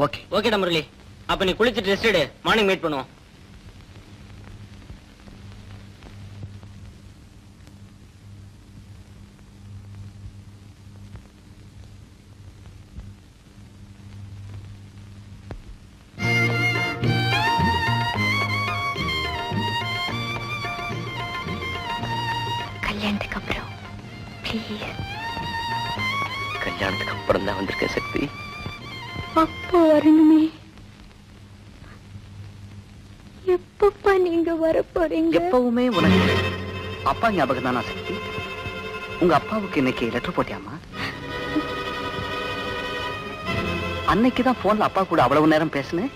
okay.
ஓகேடா முரளி, அப்ப நீ குளிச்சுட்டு ரெஸ்ட் எடு. மார்னிங் மீட் பண்ணுவோம்.
கல்யாணத்துக்கு அப்புறம் ப்ளீஸ்.
கல்யாணத்துக்கு அப்புறம் தான் வந்திருக்கேன் சக்தி.
அப்போ வரணுமே. எப்பப்பா நீங்க வர போறீங்க?
எப்பவுமே உனக்கு அப்பா ஞாபகம் தானா சக்தி? உங்க அப்பாவுக்கு இன்னைக்கு லெட்டர் போட்டியாமா? அன்னைக்குதான் போன்ல அப்பா கூட அவ்வளவு நேரம் பேசுனேன்,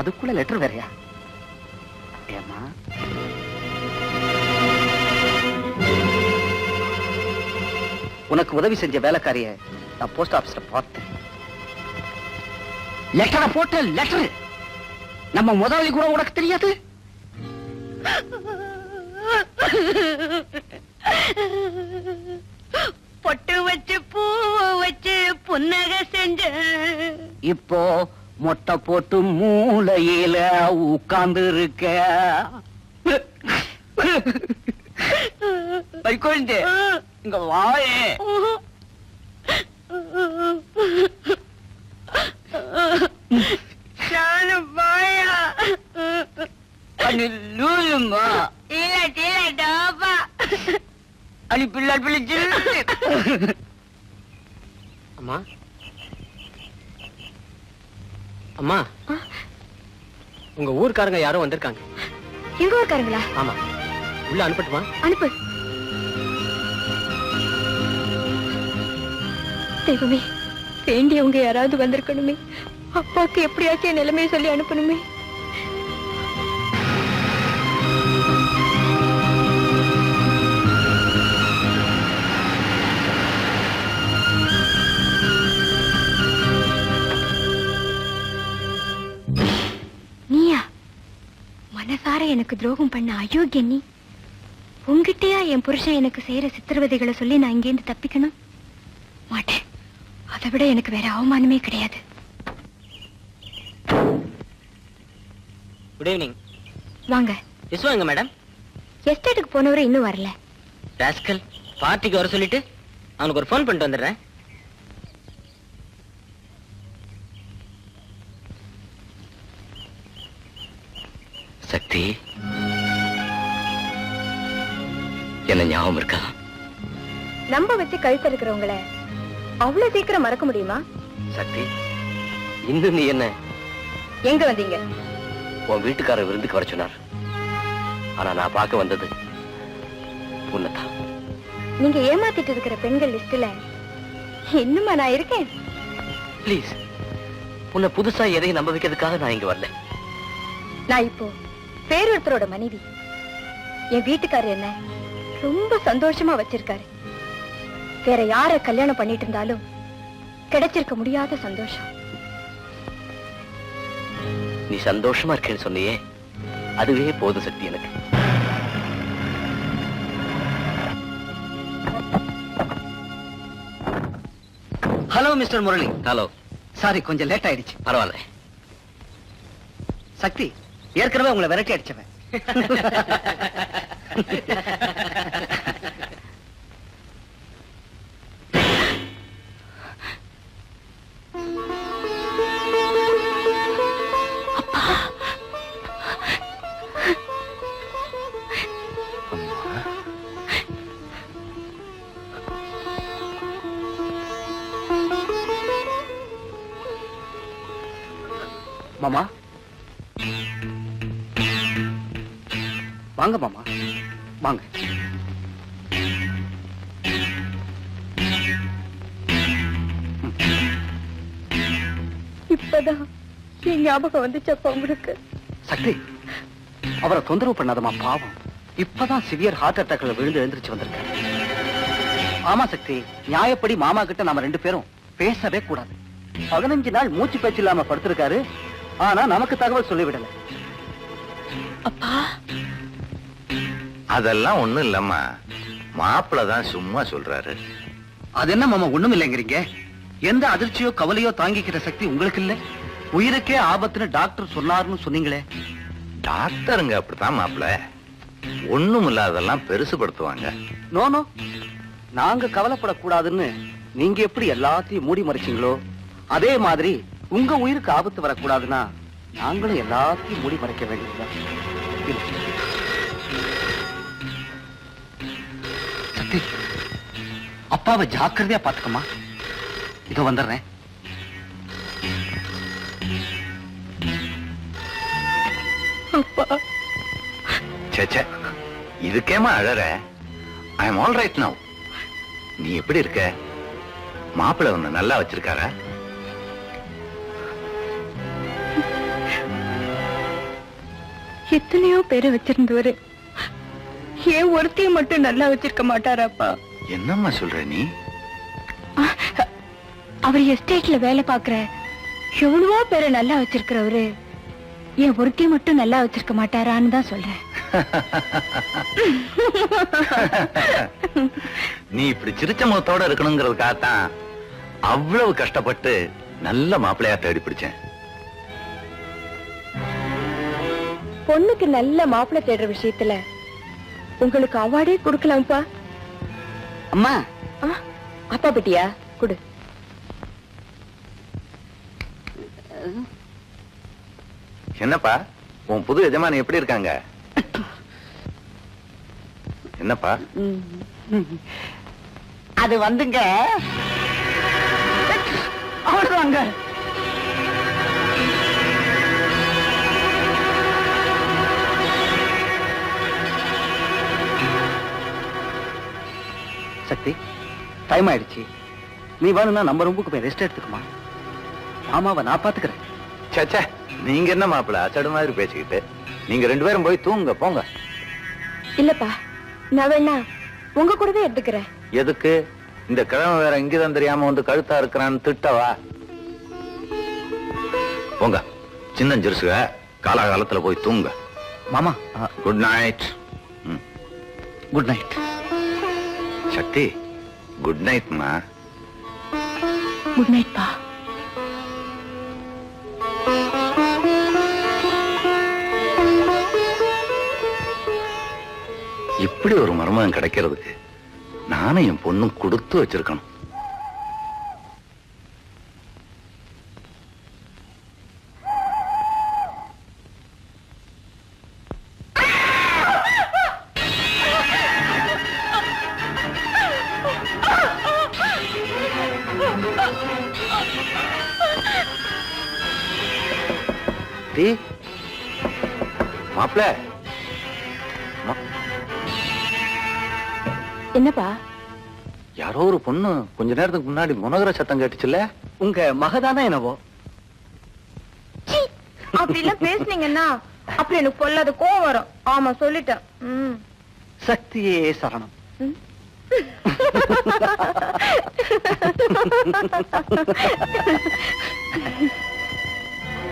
அதுக்குள்ள லெட்டர் வேறையா? ஏமா உனக்கு உதவி செஞ்ச வேலைக்காரிய நான் போஸ்ட் ஆபீஸ்ல பார்த்தேன். லெட்டரை போட்ட லெட்டர் நம்ம முதலாளி கூட உனக்கு தெரியாது.
பொட்டு வச்சு பூ வச்சு புன்னக செஞ்ச
இப்போ மொட்டை போட்டு மூளையில உட்கார்ந்து இருக்க. வைகுண்டே, இங்க வாயே.
நானும் பாயா
அனி லூலுமா
இல்ல டாபா
அனி பிள்ளை பிள்ளைச்சு.
அம்மா அம்மா, உங்க ஊர்க்காரங்க யாரோ வந்திருக்காங்க.
எங்க ஊர்க்காரங்களா?
ஆமா, உள்ள அனுப்பட்டுமா?
அனுப்பு. தெய்வமே, வேண்டியவங்க யாராவது வந்திருக்கணுமே. அப்பாக்கு எப்படியாச்சும் நிலைமையை சொல்லி அனுப்பணுமே. நீயா? மனசார எனக்கு துரோகம் பண்ண அயோக்கிய நீ. உங்ககிட்டயா என் புருஷன் எனக்கு செய்யற சித்திரவதைகளை சொல்லி நான் இங்கேருந்து தப்பிக்கணும்? மாட்டேன். அதை விட எனக்கு வேற அவமானமே கிடையாது.
Good evening.
வாங்க.
விஸ்வா எங்க மேடம்?
எஸ்டேட்டுக்கு போனவரை இன்னும் வரல.
ராஸ்கல், பார்ட்டிக்கு வர சொல்லிட்டு அவனுக்கு ஒரு ஃபோன் பண்ணிட்டு வந்துடுறேன்.
சக்தி, என்ன ஞாபகம் இருக்கா?
நம்ப வச்சு கழுத்து இருக்கிறவங்கள அவ்வளவு சீக்கிரம் மறக்க முடியுமா?
சக்தி, இன்னும் நீ என்ன
எங்க வந்தீங்க?
உன் வீட்டுக்காரர் விருந்துக்கு வர சொன்னார். ஆனா நான் பார்க்க வந்தது உன்னைத்தான்.
நீங்க ஏமாத்திட்டு இருக்கிற பெண்கள் லிஸ்ட்ல இன்னுமா நான் இருக்கேன்?
ப்ளீஸ், உன்னை புதுசா எதையும் நம்ப வைக்கிறதுக்காக நான் இங்க வரல.
நான் இப்போ பேரொருத்தரோட மனைவி. என் வீட்டுக்காரர் என்ன ரொம்ப சந்தோஷமா வச்சிருக்காரு. வேற யார கல்யாணம் பண்ணிட்டு இருந்தாலும் கிடைச்சிருக்க முடியாத சந்தோஷம்.
நீ சந்தோஷமா இருக்கேன்னு சொன்னியே, அதுவே போதும் சக்தி எனக்கு.
Hello mister Murali.
Hello.
Sorry, கொஞ்சம் லேட் ஆயிடுச்சு.
பரவாயில்ல.
சக்தி ஏற்கனவே உங்களை விரட்டி அடிச்சவன். மாமா வாங்க மாமா வாங்க.
இப்பதான் என் ஞாபகம் வந்துச்சப்பா உங்களுக்கு.
சக்தி, அவரை தொந்தரவு பண்ணாதமா, பாவம். இப்பதான் சிவியர் ஹார்ட் அட்டாக்ல விழுந்து எழுந்திருச்சு வந்திருக்காரு. ஆமா சக்தி, நியாயப்படி மாமா கிட்ட நாம 2 பேரும் பேசவே கூடாது. 15 நாள் மூச்சு பேச்சு இல்லாம படுத்திருக்காரு. ஆனா நமக்கு தகவல் சொல்லிவிடல.
அப்பா,
அதெல்லாம் ஒண்ணும் இல்லம்மா, மாப்பிள்ள தான் சும்மா சொல்றாரு.
அது என்ன மாமா ஒண்ணும் இல்லைங்கிறீங்க? எந்த அதிர்ச்சியோ கவலையோ தாங்கிக்கிற சக்தி உங்களுக்கு இல்ல? உயிருக்கே ஆபத்துன்னு டாக்டர் சொன்னாருன்னு சொன்னீங்களே.
டாக்டருங்க அப்படித்தான் மாப்பிள்ள, ஒண்ணும் இல்லாதெல்லாம் பெருசுபடுத்துவாங்க.
நோ நோ, நாங்க கவலைப்படக்கூடாதுன்னு நீங்க எப்படி எல்லாத்தையும் மூடி மறைச்சீங்களோ, அதே மாதிரி உங்க உயிருக்கு ஆபத்து வரக்கூடாதுன்னா நாங்களும் எல்லாத்தையும் மூடி மறைக்க வேண்டியதுதான். சக்தி, அப்பாவை ஜாக்கிரதையா பாத்துக்கமா. இதோ வந்துடுறேன்.
அப்பா,
சேச்சே, இதுக்கேமா அழற? I am all right now. நீ எப்படி இருக்க? மாப்பிள்ள உன்னை நல்லா வச்சிருக்காரா?
எத்தனையோ பேரை வச்சிருந்தவரு ஏன் ஒருத்தைய மட்டும் நல்லா வச்சிருக்க மாட்டாராப்பா?
என்னம்மா சொல்ற நீ?
அவர் எஸ்டேட்ல வேலை பாக்குற எவ்வளவோ பேரை நல்லா வச்சிருக்கிறவரு ஏன் ஒருத்தைய மட்டும் நல்லா வச்சிருக்க மாட்டாரான்னு தான் சொல்றேன்.
நீ இப்படி சிரிச்ச முகத்தோட இருக்கணுங்கிறதுக்காகத்தான் அவ்வளவு கஷ்டப்பட்டு நல்ல மாப்பிள்ளையா தேடி பிடிச்சேன்.
பொண்ணுக்கு நல்ல மாப்பிள்ளை தேடுற விஷயத்துல உங்களுக்கு அவார்டே கொடுக்கலாம்ப்பா.
அம்மா,
அப்பா பெட்டியா குடு.
என்னப்பா, உன் புது எஜமானி எப்படி இருக்காங்க? என்னப்பா?
அது வந்துங்க அவ்வளவுதாங்க. சக்தி, டைம் ஆயிடுச்சு. நீ வேணும்னா நம்ம ரூமுக்கு போய் ரெஸ்ட் எடுத்துக்குமா. மாமாவை நான் பாத்துக்கிறேன்.
சேச்சே, நீங்க என்ன மாப்பிள்ள அச்சடு மாதிரி பேசிக்கிட்டு? நீங்க 2 பேரும் போய் தூங்க போங்க.
இல்லப்பா, நான் வேணா உங்க கூடவே எடுத்துக்கிறேன்.
எதுக்கு? இந்த கிழமை வேற இங்கதான் தெரியாம வந்து கழுத்தா இருக்கிறான்னு திட்டவா? போங்க, சின்னஞ்சிறுசுக காலாகாலத்துல போய் தூங்க.
மாமா,
good night.
Good night.
Shakti, good நைட்மா.
குட் நைட் பா.
இப்படி ஒரு மருமகன் கிடைக்கிறதுக்கு நானும் என் பொண்ணும் கொடுத்து வச்சிருக்கணும். மாப்பிள்ள,
என்னப்பா?
யாரோ ஒரு பொண்ணு கொஞ்ச நேரத்துக்கு முன்னாடி முனகர சத்தம் கேட்டுச்சுல்ல?
உங்க மகதானே என்னவோ.
அப்படி எல்லாம் பேசுனீங்கன்னா அப்புறம் எனக்கு பொல்லாத கோவம் வரும். ஆமா, சொல்லிட்டேன்.
சக்தியே சரணம்.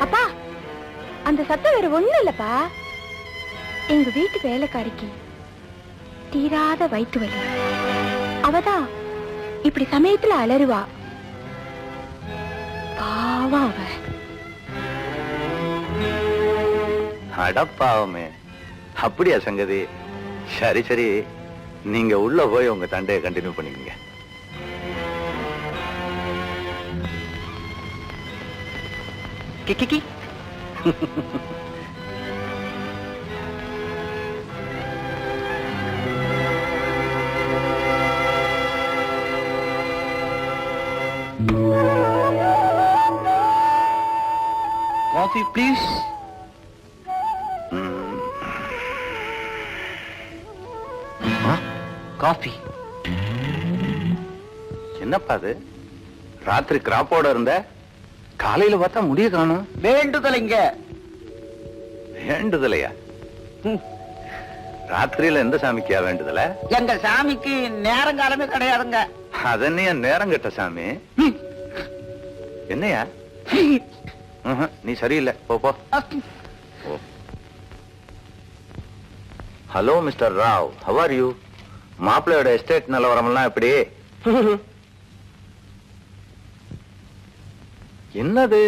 அப்பா, அந்த சத்தம் வேற ஒண்ணும் இல்லப்பா. எங்க வீட்டு வேலைக்காரிக்கு தீராத வயிற்று வலி. அவதான் இப்படி சமயத்துல அலறுவா. பாவம் அவ.
அடப்பாவமே, அப்படியா சங்கதி? சரி சரி, நீங்க உள்ள போய் உங்க தண்டையை கண்டினியூ பண்ணிக்கங்க.
கிக்கி. Coffee please. காஃபி.
என்னப்பா அது, ராத்திரி கிராப்போட இருந்த, காலையில பார்த்தா முடிய காணும்.
வேண்டுதலைங்க.
வேண்டுதலையா? ராத்திரியில எந்த சாமிக்கா வேண்டுதல?
எங்க சாமிக்கு நேரங்காலமே கிடையாதுங்க.
அதன்னையா நேரம் கெட்ட சாமி. என்னையா? நீ சரியில்லை, போ. Hello mister Rao, how are you? மாப்பிள்ளையோட எஸ்டேட் நிலவரம்லாம் எப்படி? என்னது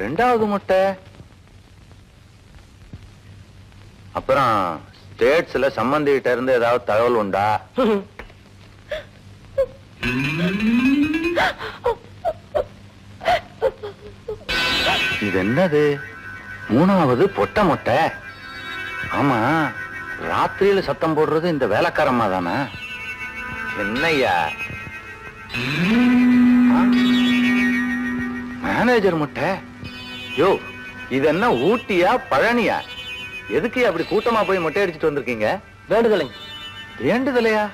ரெண்டாவது முட்டை? அப்புறம் ஸ்டேட்ஸ்ல சம்பந்திகிட்ட இருந்து ஏதாவது தகவல் உண்டா? இது என்னது, மூணாவது பொட்டை முட்டை? ஆமா, ராத்திரியில சத்தம் போடுறது இந்த வேலைக்காரம்மா தானே? என்னய்யா மேனேஜர் முட்டை? யோ, இது என்ன ஊட்டியா பழனியா? எதுக்கு அப்படி கூட்டமா போய் முட்டை அடிச்சுட்டு வந்திருக்கீங்க?
வேண்டுதலைங்க.
வேண்டுதலையா?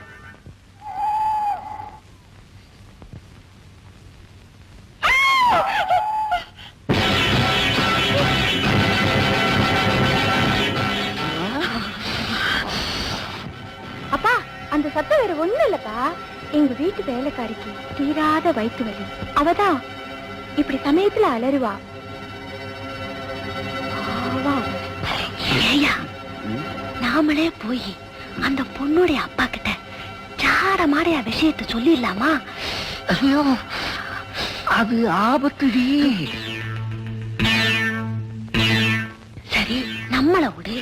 அப்பா, அந்த சத்தம் வேற ஒண்ணும் இல்லப்பா. எங்க வீட்டு வேலைக்காரிக்கு தீராத வயிற்று வலி. அவதான் இப்படி சமயத்துல அலறுவா. நாமளே போய் அந்த பொண்ணுடைய அப்பா கிட்ட சாட மாடைய விஷயத்தை சொல்லிடலாமா?
ஐயோ, அது ஆபத்துடி.
சரி, நம்மள விடு.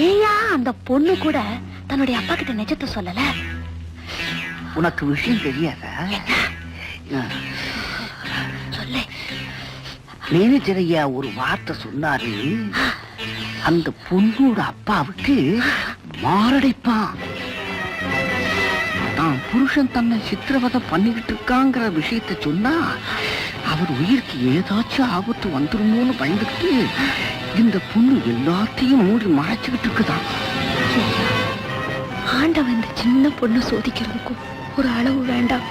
ஏயா அந்த பொண்ணு கூட தன்னுடைய அப்பா கிட்ட நிஜத்தை சொல்லல?
உனக்கு விஷயம் தெரியாதா?
சொல்லு.
மேனேஜர் ஐயா ஒரு வார்த்தை சொன்னாரு, அந்த பொண்ணோட அப்பாவுக்கு மாரடைப்பான். தான் புருஷன் தன்னை சித்திரவதை பண்ணிக்கிட்டு இருக்காங்கிற விஷயத்த சொன்னா அவர் உயிருக்கு ஏதாச்சும் ஆபத்து வந்துருமோன்னு பயந்துக்கிட்டு இந்த பொண்ணு எல்லாத்தையும் மூடி மறைச்சுக்கிட்டு இருக்குதான்.
ஆண்டவன் இந்த சின்ன பொண்ணு சோதிக்கிறதுக்கும் ஒரு அளவு வேண்டாம்?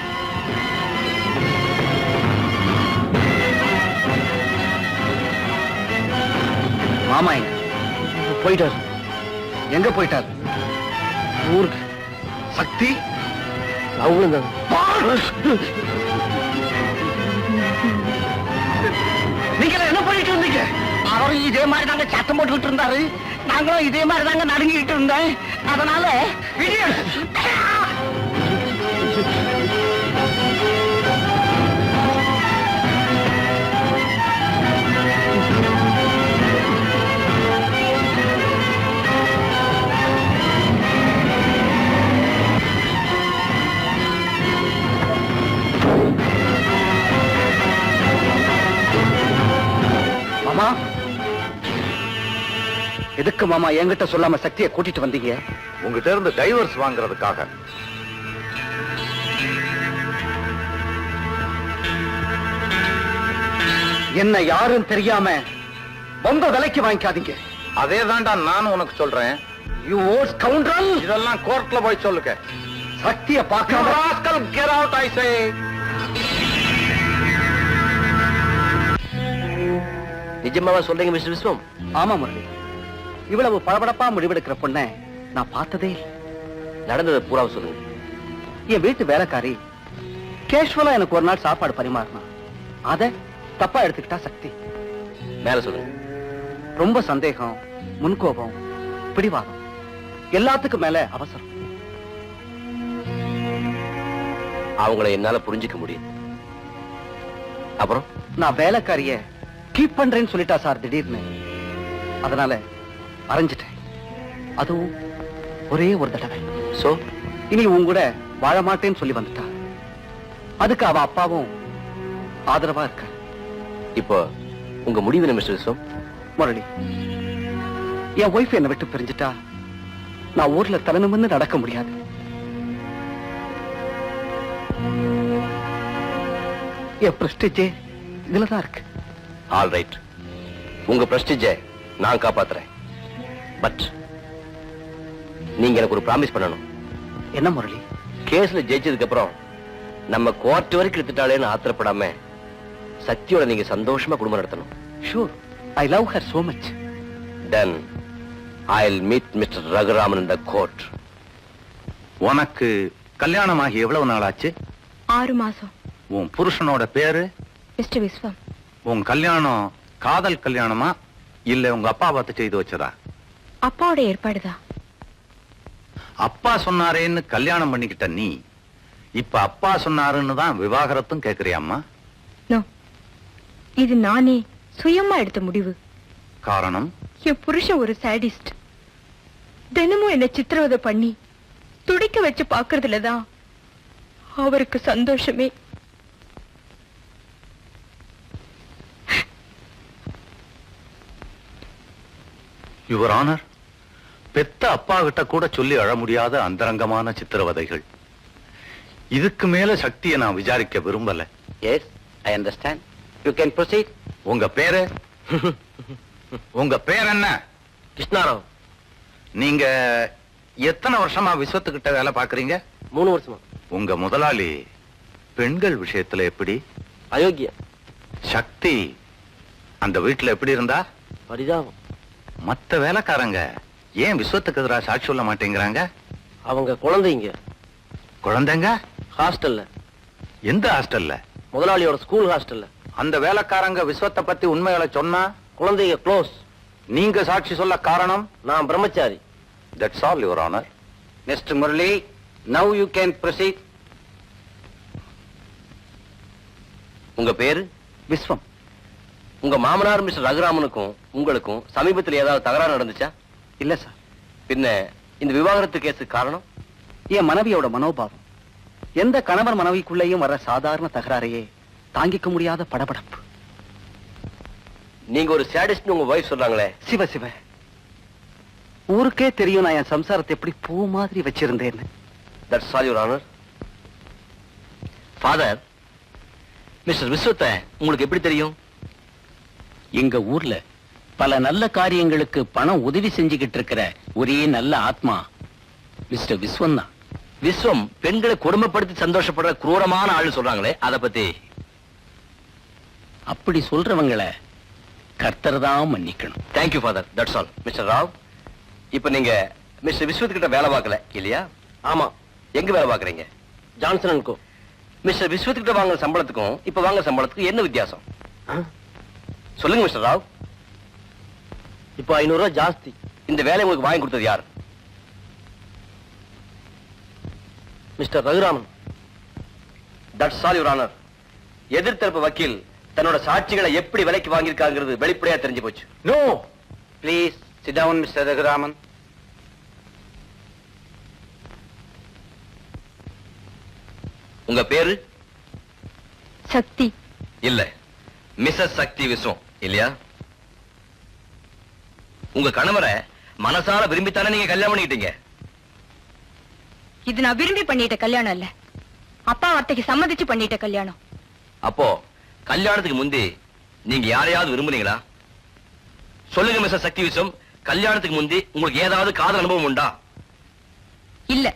மாமா போயிட்டாரு. எங்க போயிட்டாரு? ஊருக்கு. சக்தி அவங்களும் தான். நீங்க என்ன பண்ணிட்டு இருந்தீங்க?
அவரும் இதே மாதிரி தாங்க சத்தம் போட்டுக்கிட்டு இருந்தாரு, நாங்களும் இதே மாதிரி தாங்க நடுங்கிட்டு இருந்தேன். அதனால
மாமா, எதுக்கு மாமா என்கிட்ட சொல்லாம சக்தியை கூட்டிட்டு வந்தீங்க?
உங்ககிட்ட இருந்து டைவர்ஸ் வாங்குறதுக்காக.
என்ன யாரும் தெரியாம உங்க விலைக்கு வாங்கிக்காதீங்க.
அதே தான்டா நானும் உனக்கு சொல்றேன்.
You old scoundrel!
இதெல்லாம் கோர்ட்ல போய் சொல்லுங்க.
சக்தியை பார்க்காம
Get out, I say.
நிஜமாவா சொல்றீங்க மிஸ்டர் விஸ்வம்?
ஆமா முரளி, இவ்வளவு படபடப்பா முடிவெடுக்கிற பொண்ணை நான் பார்த்ததே இல்லை.
நடந்ததை பூராவை சொல்லுங்க.
என் வீட்டு வேலைக்காரி கேஷுவலா எனக்கு ஒரு நாள் சாப்பாடு பரிமாறினா, அத தப்பா எடுத்துக்கிட்டா சக்தி.
மேல சொல்லுங்க.
ரொம்ப சந்தேகம், முன்கோபம், பிடிவாதம், எல்லாத்துக்கும் மேல அவசரம்.
அவங்களை என்னால புரிஞ்சுக்க முடியும். அப்புறம்
நான் வேலைக்காரிய கீப் பண்றேன்னு சொல்லிட்டா சார் திடீர்னு. அதனால அரைஞ்சிட்டேன். அதுவும் ஒரே ஒரு தடவை.
சோ
இனி உன் கூட வாழ மாட்டேன்னு சொல்லி வந்துட்டா. அதுக்கு அவ அப்பாவும் ஆதரவா இருக்க.
இப்போ உங்க முடிவு என்ன மிஸ்டர் விஸ்வம்?
முரளி, என் ஒய்ஃப் என்னை விட்டு பிரிஞ்சுட்டா நான் ஊர்ல தலை நிமிர்ந்து நடக்க முடியாது. என் பிரஸ்டேஜே இதுலதான் இருக்கு.
ஆல் ரைட், உங்க பிரஸ்டிஜை நான் காப்பாத்துறேன். பட் நீங்க எனக்கு ஒரு ப்ராமிஸ் பண்ணணும்.
என்ன முரளி?
கேஸ்ல ஜெயிச்சதுக்கு அப்புறம் நம்ம கோர்ட் வரைக்கும் எடுத்துட்டாளேன்னு ஆத்திரப்படாம சக்தியோட நீங்க சந்தோஷமா குடும்பம் நடத்தணும்.
Sure, I love her so much.
Then I'll meet Mr. Raguraman in the court.
உனக்கு கல்யாணமாகி எவ்வளவு நாள் ஆச்சு?
6 மாசம்.
உன் புருஷனோட பேரு?
மிஸ்டர் விஸ்வம்.
உன் கல்யாணம் காதல் கல்யாணமா இல்ல உங்க அப்பா பார்த்து செய்து வச்சதா?
அப்பாவோட ஏற்பாடுதான்.
அப்பா சொன்னாரேன்னு கல்யாணம் பண்ணிக்கிட்ட நீ இப்ப அப்பா சொன்னாருன்னு தான் விவாகரத்தும் கேக்குறியாம்மா?
நோ, இது நானே சுயமா எடுத்த முடிவு.
காரணம்?
என் புருஷன் ஒரு சாடிஸ்ட். தினமும் என்ன சித்திரவதை பண்ணி துடிக்க வச்சு பாக்குறதுலதான் அவருக்கு சந்தோஷமே.
யுவர் ஆனர், பெத்த அப்பா கிட்ட கூட சொல்லி அழ முடியாத அந்தரங்கமான சித்திரவதைகள். இதுக்கு மேல சக்தியை நான் விசாரிக்க விரும்பல.
Yes, I understand. You can proceed.
உங்க பேரு? உங்க பேர் என்ன?
கிருஷ்ணாராவ்.
நீங்க எத்தனை வருஷமா விஸ்வத்துக்கிட்ட வேலை பாக்குறீங்க?
3 வருஷமா.
உங்க முதலாளி பெண்கள் விஷயத்துல எப்படி?
அயோக்கிய.
சக்தி அந்த வீட்டுல எப்படி இருந்தா?
பரிதாபம்.
மத்த வேலைக்காரங்க ஏன் விஸ்வத்துக்கு எதிராக சாட்சி சொல்ல மாட்டேங்கிறாங்க?
அவங்க குழந்தைங்க
குழந்தைங்க
ஹாஸ்டல்ல.
எந்த ஹாஸ்டல்ல?
முதலாளியோட ஸ்கூல் ஹாஸ்டல்ல.
அந்த வேலைக்காரங்க விஸ்வத்தை பத்தி உண்மைகளை சொன்னா
குழந்தைங்க க்ளோஸ்.
நீங்க சாட்சி சொல்ல காரணம்?
நான் பிரம்மச்சாரி.
That's all your honour.
Mister Murali, now you can proceed. உங்க பேரு?
விஸ்வம்.
உங்க மாமனார் மிஸ்டர் ரகுராமனுக்கும் உங்களுக்கும் சமீபத்தில் ஏதாவது தகராறு நடந்துச்சா?
இல்ல சார்.
பின்ன இந்த விவாகரத்து கேஸுக்கு காரணம்?
என் மனைவியோட மனோபாவம். எந்த கணவன் மனைவிக்குள்ளேயும் வர சாதாரண தகராறையே தாங்கிக்க முடியாத படபடப்பு.
நீங்க ஒரு சாடிஸ்ட்னு உங்க வைஃப் சொல்றாங்களே.
சிவ சிவ, ஊருக்கே தெரியும் நான் என் சம்சாரத்தை எப்படி பூ மாதிரி வச்சிருந்தேன்னு.
That's all your honour. Father, mister விஸ்வத்தை உங்களுக்கு எப்படி தெரியும்?
எங்க ஊர்ல பல நல்ல காரியங்களுக்கு பணம் உதவி செஞ்சுக்கிட்டு இருக்கிற ஒரே நல்ல ஆத்மா மிஸ்டர் விஸ்வம் தான்.
விஸ்வம் பெண்களை கொடுமைப்படுத்தி சந்தோஷப்படுற குரூரமான ஆளு சொல்றாங்களே, அத பத்தி?
அப்படி சொல்றவங்களை கர்த்தர் தான் மன்னிக்கணும்.
Thank you father, that's all. Mister Rao, இப்ப நீங்க மிஸ்டர் விஸ்வத் கிட்ட வேலை பார்க்கல இல்லையா? ஆமா. எங்க வேலை பார்க்கறீங்க? Johnson and co. Mister Viswath கிட்ட வாங்குற சம்பளத்துக்கும் இப்ப வாங்குற சம்பளத்துக்கும் என்ன வித்தியாசம்? சொல்லுங்க மிஸ்டர் ராவ். இப்போ 500 ரூபாய் ஜாஸ்தி. இந்த வேலை உங்களுக்கு வாங்கி கொடுத்தது யார்? Mister Raghuraman. That's all your honour. எதிர்த்தரப்பு வக்கீல் தன்னோட சாட்சிகளை எப்படி விலைக்கு வாங்கியிருக்காங்கிறது வெளிப்படையா தெரிஞ்சு போச்சு.
No,
please sit down mister Raghuraman. உங்க பேரு?
சக்தி.
இல்ல, மிஸ்ஸஸ் சக்தி விஸ்வம் இல்லையா? உங்க கணவரை மனசால விரும்பித்தானே நீங்க கல்யாணம் பண்ணிக்கிட்டீங்க?
இது நான் விரும்பி பண்ணிட்ட கல்யாணம் இல்ல, அப்பா வார்த்தைக்கு சம்மதிச்சு பண்ணிட்ட கல்யாணம்.
அப்போ கல்யாணத்துக்கு முந்தி நீங்க யாரையாவது விரும்புனீங்களா? சொல்லுங்க மிஸ்ஸஸ் சக்தி விஸ்வம், கல்யாணத்துக்கு முந்தி உங்களுக்கு ஏதாவது காதல் அனுபவம் உண்டா?
இல்ல,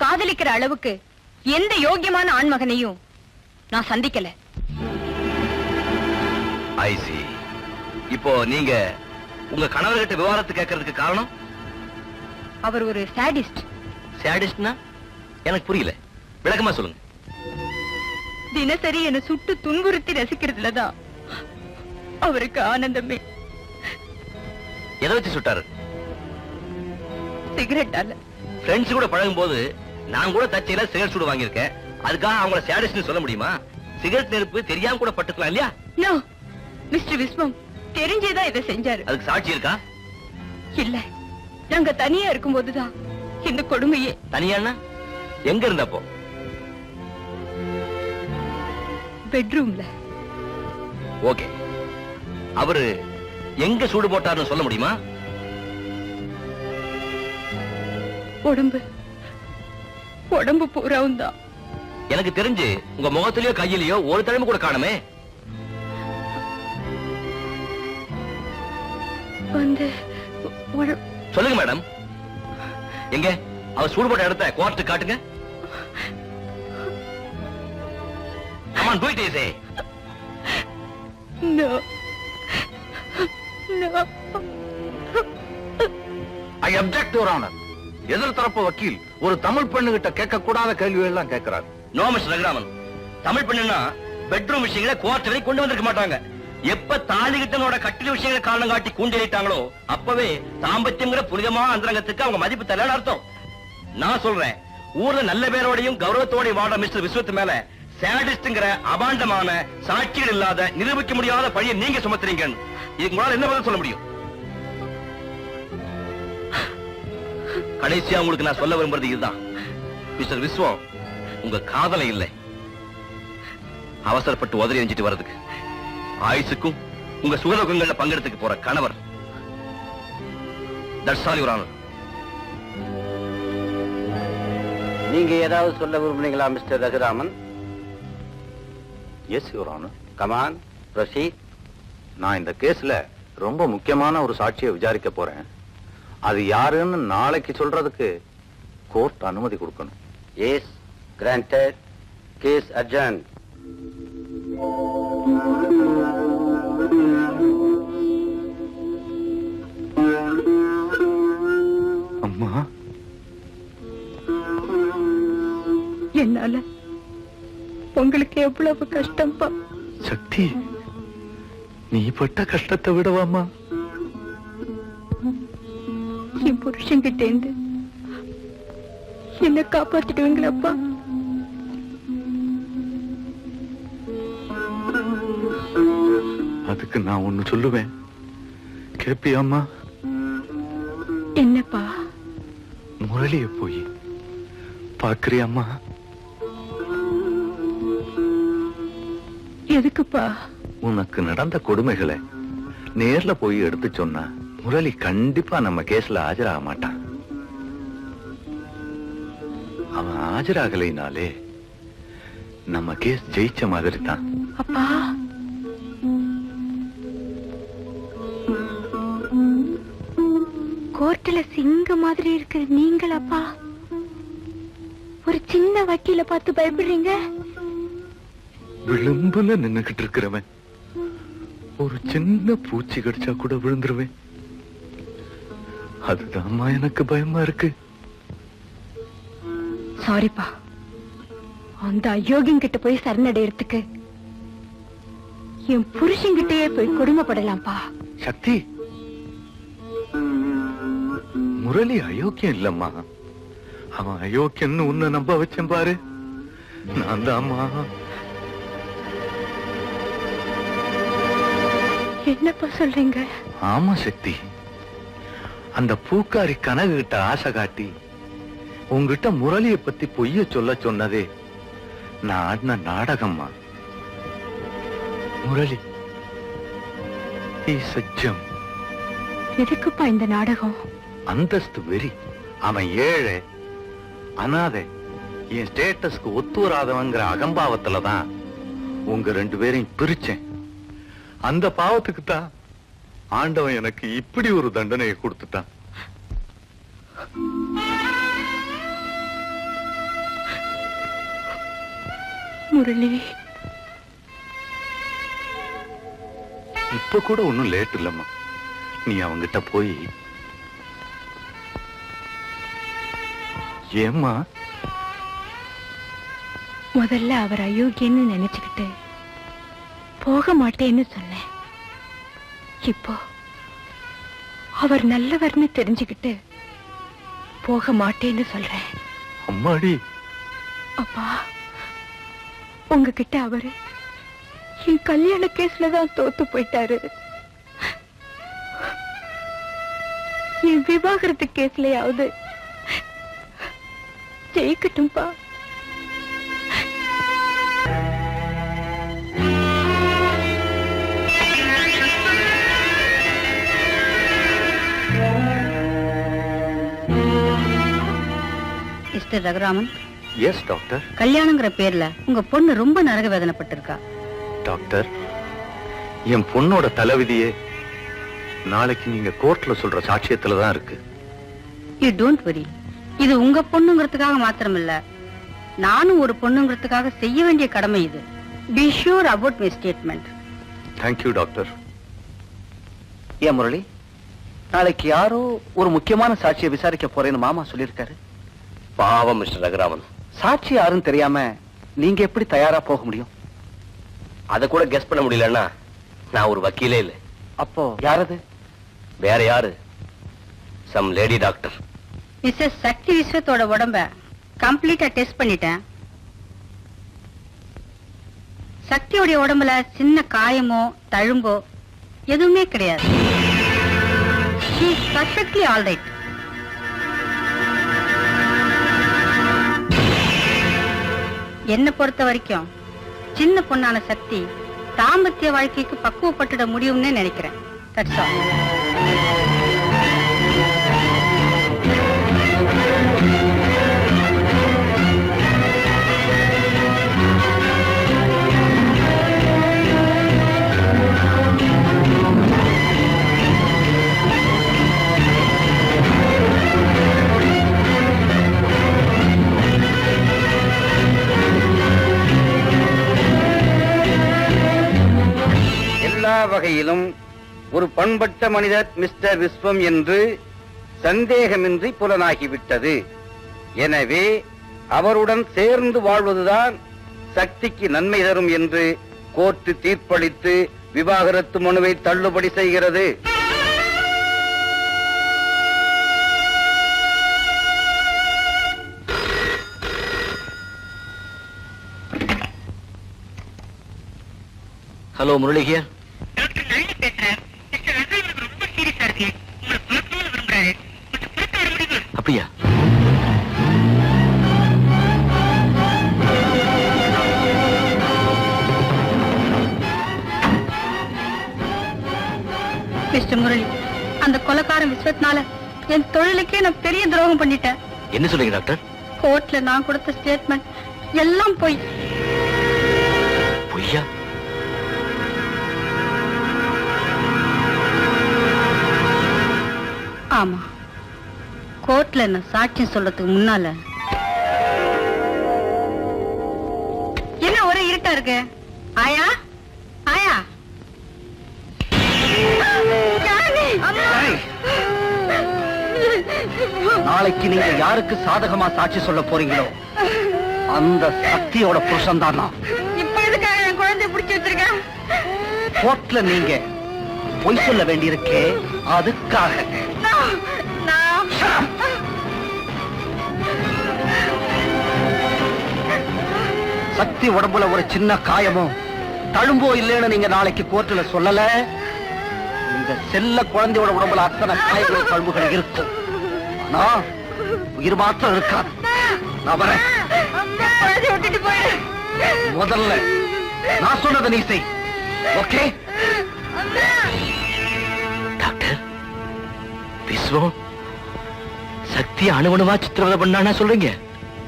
காதலிக்கிற அளவுக்கு எந்த யோக்கியமான ஆண்மகனையும் நான் சந்திக்கல.
ஐ see. இப்போ நீங்க உங்க கணவர்கிட்ட விவாதத்தை கேட்கறதுக்கு காரணம்?
அவர் ஒரு சாடிஸ்ட்.
சாடிஸ்ட்னா எனக்கு புரியல, விளக்கமா சொல்லுங்க.
தினசரி என்ன சுட்டு துன்புறுத்தி ரசிக்கிறதுலதான் அவருக்கு ஆனந்தமே.
எதை வச்சு சுட்டாரு?
சிகரெட்டால.
ஃப்ரெண்ட்ஸ் கூட பழகும் போது நான் கூட தச்சையில சிகரெட் சூடு வாங்கியிருக்கேன். அதுக்காக அவங்கள சாடிஸ்ட்னு சொல்ல முடியுமா? சிகரெட் நெருப்பு தெரியாம கூட பட்டுக்கலாம் இல்லையா?
நோ மிஸ்டர் விஸ்வம், தெரிஞ்சேதான் இதை செஞ்சாரு.
அதுக்கு சாட்சி இருக்கா?
இல்ல, நாங்க தனியா இருக்கும் போதுதான் இந்த கொடுமையே.
தனியானா எங்க இருந்தப்போ?
பெட்ரூம்ல.
ஓகே, அவரு எங்க சூடு போட்டாருன்னு சொல்ல முடியுமா?
உடம்பு உடம்பு பூராவும் தான்.
எனக்கு தெரிஞ்சு உங்க முகத்திலயோ கையிலயோ ஒரு தடவை கூட காணுமே.
வந்து
சொல்லுங்க மேடம். எங்க அவ சூடு போட்ட இடத்த கோர்ட்டு காட்டுங்க. Come on, do it, easy.
No. No.
I object, Your Honor. எதிர் தரப்பு வக்கீல் ஒரு தமிழ் பெண்ணுகிட்ட கேட்க கூடாத கேள்விகள் எல்லாம் கேட்கிறார்.
நோ மிஸ்டர் ரகுராமன், தமிழ் பெண்ணுன்னா பெட்ரூம் விஷயங்களை கோர்ட் வரை கொண்டு வந்திருக்க மாட்டாங்க. எப்ப தாலிகிட்டனோட கட்டில விஷயங்களை காரணம் காட்டி கூண்டலிட்டாங்களோ அப்பவே தாம்பத்தியங்கிற புனிதமான அந்தரங்கத்துக்கு அவங்க மதிப்பு தரலன்னு அர்த்தம். நான் சொல்றேன், ஊர்ல நல்ல பேரோடையும் கௌரவத்தோடையும் வாட மிஸ்டர் விஸ்வத்து மேல சாடிஸ்ட்ங்கிற அபாண்டமான சாட்சிகள் இல்லாத நிரூபிக்க முடியாத பழியை நீங்க சுமத்துறீங்கன்னு இதுக்கு முன்னால என்ன பதில் சொல்ல முடியும்? கடைசியா உங்களுக்கு நான் சொல்ல விரும்புறது இதுதான். மிஸ்டர் விஸ்வம் உங்க காதலை இல்லை, அவசரப்பட்டு உதறி எஞ்சிட்டு வர்றதுக்கு ஆயுசுக்கும் உங்க சுகதுக்கங்கள்ல பங்கெடுத்துக்கு போற கணவர். That's all your honour.
நீங்க ஏதாவது சொல்ல விரும்புறீங்களா mister Raghuraman?
Yes your honour.
Come on proceed.
நான் இந்த கேஸ்ல ரொம்ப முக்கியமான ஒரு சாட்சியை விசாரிக்க போறேன். அது யாருன்னு நாளைக்கு சொல்றதுக்கு கோர்ட் அனுமதி கொடுக்கணும்.
Yes granted. Case adjourn.
அம்மா,
என்னால உங்களுக்கு எவ்வளவு கஷ்டம்பா.
சக்தி, நீ பட்ட கஷ்டத்தை விடவாமா?
என் புருஷன்கிட்ட இருந்து என்ன காப்பாத்திடுவீங்களாப்பா?
அதுக்கு நான் ஒண்ணு சொல்லுவேன், கேப்பியாமா?
என்னப்பா?
முரளிய போய் பாக்குறியாம்மா?
எதுக்குப்பா?
உனக்கு நடந்த கொடுமைகளை நேர்ல போய் எடுத்து சொன்னா முரளி கண்டிப்பா நம்ம கேஸ்ல ஆஜராக மாட்டான். அவன் ஆஜராகலைனாலே நம்ம கேஸ் ஜெயிச்ச மாதிரி தான்.
அப்பா, கோர்ட்ல சிங்க மாதிரி இருக்கு நீங்களப்பா ஒரு சின்ன வக்கீல பார்த்து பயப்படுறீங்க?
விளிம்புல நின்னுகிட்டு இருக்கிறவன் ஒரு சின்ன பூச்சி கடிச்சா கூட விழுந்துருவேன். அதுதான்மா எனக்கு பயமா இருக்கு.
சாரிப்பா, அந்த அயோக்கியம் கிட்ட போய் சரணடைறதுக்கு என் புருஷன்கிட்டயே போய் கொடுமைப்படலாம்ப்பா.
சக்தி, முரளி அயோக்கியம் இல்லம்மா. அவன் அயோக்கியன்னு உன்னை நம்ப வச்சேன் பாரு. நான் தான்மா.
என்னப்பா சொல்றீங்க?
ஆமா சக்தி, அந்த பூக்காரி கனகு கிட்ட ஆசை காட்டி உங்ககிட்ட முரளியை பத்தி பொய்ய சொல்ல சொன்னதே நான் ஆடின நாடகம்மா. முரளி சஜ்ஜம்.
எதுக்குப்பா இந்த நாடகம்?
அந்தஸ்து வெறி. அவன் ஏழை, அனாதை, என் ஸ்டேட்டஸ்க்கு ஒத்து வராதவங்கிற அகம்பாவத்துலதான் உங்க ரெண்டு பேரையும் பிரிச்சேன். அந்த பாவத்துக்கு தான் ஆண்டவன் எனக்கு இப்படி ஒரு தண்டனையை கொடுத்துட்டான்.
முரளி,
இப்ப கூட ஒண்ணும் லேட் இல்லம்மா. நீ அவங்கிட்ட போய் ஏம்மா?
முதல்ல அவர் அயோக்கியன்னு நினைச்சுக்கிட்டு போக மாட்டேன்னு சொன்னேன். இப்போ அவர் நல்லவர்னு தெரிஞ்சுக்கிட்டு போக மாட்டேன்னு சொல்றேன்.
அம்மாடி.
அப்பா, உங்ககிட்ட அவரு என் கல்யாண கேஸ்ல தான் தோத்து போயிட்டாரு. என் விவாகரத்து கேஸ்லயாவது ஜெயிக்கட்டும்பா.
Mister Raghuraman,
yes doctor.
கல்யாணங்கிற பேர்ல உங்க பொண்ணு ரொம்ப நரக வேதனைப்பட்டிருக்கா.
டாக்டர், என் பொண்ணோட தலைவிதியே நாளைக்கு நீங்க கோர்ட்ல சொல்ற சாட்சியத்துல தான் இருக்கு.
You don't worry. இது உங்க பொண்ணுங்கிறதுக்காக மாத்திரமில்ல, நானும் ஒரு பொண்ணுங்கிறதுக்காக செய்ய வேண்டிய கடமை இது. Be sure about my statement.
Thank you doctor.
ஏன் முரளி, நாளைக்கு யாரோ ஒரு முக்கியமான சாட்சியை விசாரிக்க போறேன்னு மாமா சொல்லியிருக்காரு.
பாவம் மிஸ்டர் ரகுராமன்.
சாட்சி யாருன்னு தெரியாம நீங்க எப்படி தயாரா போக முடியும்?
அதை கூட கெஸ் பண்ண முடியலன்னா நான் ஒரு வக்கீலே இல்லை.
அப்போ யாரது?
வேற யாரு? Some lady doctor.
Missus Sakthi விஸ்வத்தோட உடம்ப கம்ப்ளீட்டா டெஸ்ட் பண்ணிட்டேன். சக்தியோடைய உடம்புல சின்ன காயமோ தழும்போ எதுவுமே கிடையாது. She is perfectly all right. என்ன பொறுத்த வரைக்கும் சின்ன பொண்ணான சக்தி தாம்பத்திய வாழ்க்கைக்கு பக்குவப்பட்டுட முடியும்னு நினைக்கிறேன். That's all.
எல்லா வகையிலும் ஒரு பண்பட்ட மனிதர் மிஸ்டர் விஸ்வம் என்று சந்தேகமின்றி புலனாகிவிட்டது. எனவே அவருடன் சேர்ந்து வாழ்வதுதான் சக்திக்கு நன்மை தரும் என்று கோர்ட்டு தீர்ப்பளித்து விவாகரத்து மனுவை தள்ளுபடி செய்கிறது.
ஹலோ முரளிகியர். அப்படியா?
மிஸ்டர் முரளி, அந்த கொலைக்காரன் விஸ்வத்னால என் தொழிலுக்கே நான் பெரிய துரோகம் பண்ணிட்டேன்.
என்ன சொல்றீங்க டாக்டர்?
கோர்ட்ல நான் கொடுத்த ஸ்டேட்மெண்ட் எல்லாம் போய்.
பொய்யா?
ஆமா, கோர்ட்ல என்ன சாட்சியம் சொல்றதுக்கு முன்னால என்ன ஒரே இருட்டா இருக்கு. ஆயா, ஆயா.
நாளைக்கு நீங்க யாருக்கு சாதகமா சாட்சி சொல்ல போறீங்களோ அந்த சக்தியோட புருஷன் தான் நான்.
இப்ப எதுக்காக என் குழந்தை பிடிச்சி வச்சிருக்கேன்?
கோர்ட்ல நீங்க பொய் சொல்ல வேண்டியிருக்கே, அதுக்காக. சக்தி உடம்புல ஒரு சின்ன காயமோ தழும்போ இல்லைன்னு நீங்க நாளைக்கு கோர்ட்ல சொல்லல, இந்த செல்ல குழந்தையோட உடம்புல அத்தனை காயங்கள் தழும்புகள் இருக்கும். நான் உயிர் மாத்திரம் இருக்காது. நான் வரேன். முதல்ல நான் சொன்னதை நீ செய். ஓகே?
டாக்டர், விஸ்வம் சக்தியை அணுவணுவா சித்திரவதை பண்ணானா சொல்றீங்க?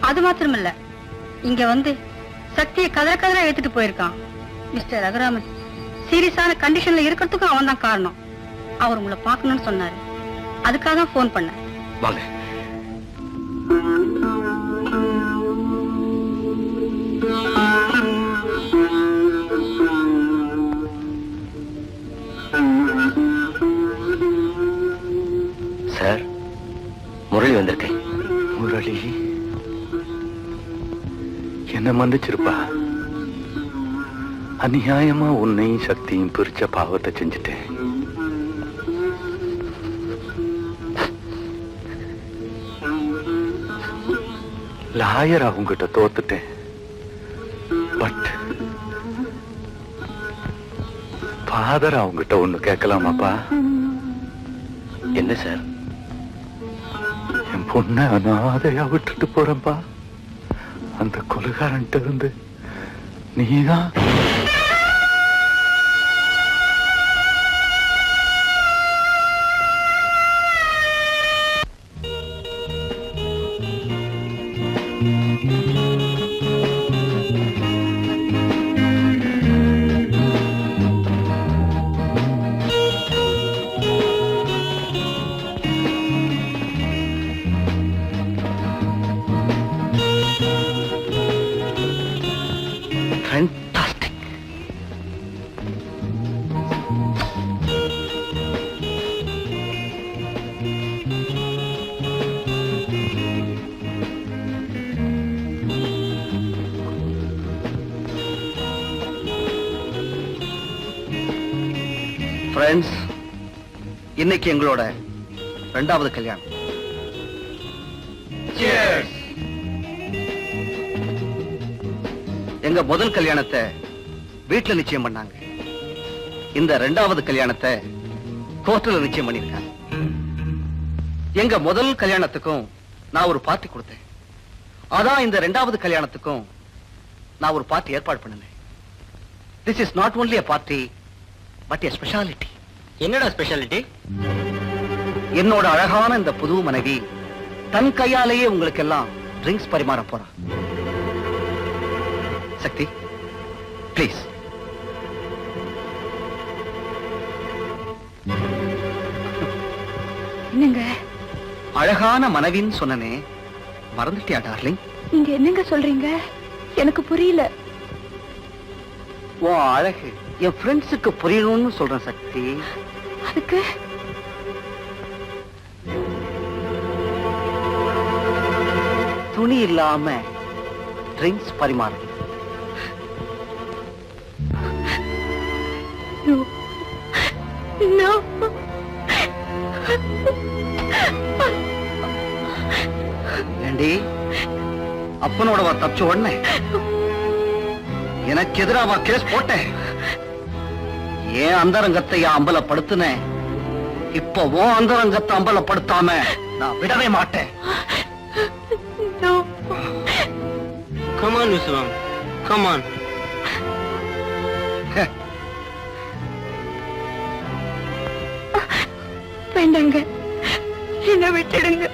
அது மாத்திரமில்ல, இங்க வந்து சக்தியை கதற கதற எடுத்துட்டு போயிருக்கான். மிஸ்டர் ரகுராமன் சீரியஸான கண்டிஷன்ல இருக்கிறதுக்கும் அவன் தான் காரணம். அவர் உங்களை பார்க்கணும்னு சொன்னாரு, அதுக்காக தான் போன் பண்ணேன்.
வாங்க. சார், முரளி வந்திருக்கேன்.
முரளி, என்ன மன்னிச்சிருப்பா. அநியாயமா உன்னையும் சக்தியும் பிரிச்ச பாவத்தை செஞ்சுட்டேன். லாயர் அவங்கிட்ட தோத்துட்டேன். பட் ஃபாதர் அவங்கிட்ட ஒண்ணு கேட்கலாமாப்பா?
என்ன சார்?
என் பொண்ணை அனாதையா விட்டுட்டு போறேன்பா. அந்த கொலைகாரன்ட்ட இருந்து நீதான்
ஃப்ரெண்ட்ஸ், இன்னைக்கு எங்களோட 2வது கல்யாணம். எங்க முதல் கல்யாணத்தை வீட்டுல நிச்சயம் பண்ணாங்க. இந்த 2வது கல்யாணத்தை கோர்ட்ல நிச்சயம் பண்ணிருக்காங்க. எங்க முதல் கல்யாணத்துக்கும் நான் ஒரு பார்ட்டி கொடுத்தேன். அதான் இந்த 2வது கல்யாணத்துக்கும் நான் ஒரு பார்ட்டி ஏற்பாடு பண்ணினேன். This is not only a party, but a speciality.
என்னடா ஸ்பெஷாலிட்டி?
என்னோட அழகான இந்த புது மனைவி தன் கையாலேயே உங்களுக்கு எல்லாம் ட்ரிங்க்ஸ் பரிமாற போறா. சக்தி, ப்ளீஸ்.
என்னங்க
அழகான மனைவின்னு சொன்னனே, மறந்துட்டியா டார்லிங்?
நீங்க என்னங்க சொல்றீங்க? எனக்கு புரியல.
உன் அழகு என் ஃப்ரெண்ட்ஸுக்கு புரியணும்னு சொல்றேன் சக்தி.
அதுக்கு
துணி இல்லாம ட்ரிங்க்ஸ் பரிமாறு.
No.
ஏண்டி, அப்பனோட தப்பிச்ச உடனே எனக்கு எதிராவா கேஸ் போட்டேன். ஏன் அந்தரங்கத்தை அம்பலப்படுத்தின, இப்போ உன் அந்தரங்கத்தை அம்பலப்படுத்தாம நான் விடவே மாட்டேன்.
No.
Come on, Viswam. Come on.
வேண்டாங்க, என்ன விட்டுடுங்க.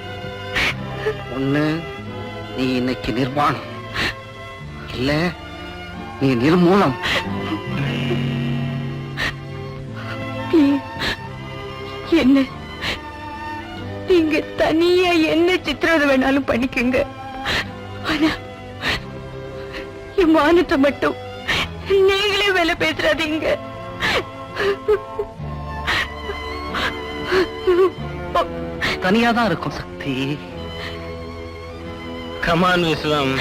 ஒண்ணு நீ இன்னைக்கு நிர்வாணம், இல்ல நீ நிர்மூலம்.
என்ன நீங்க தனியா என்ன சித்திரவதை வேணாலும் பண்ணிக்கங்க. ஆனா என் மானத்தை மட்டும் நீங்களே வேலை பேசுறாதீங்க.
தனியாதான் இருக்கும் சக்தி.
Come on, Viswam.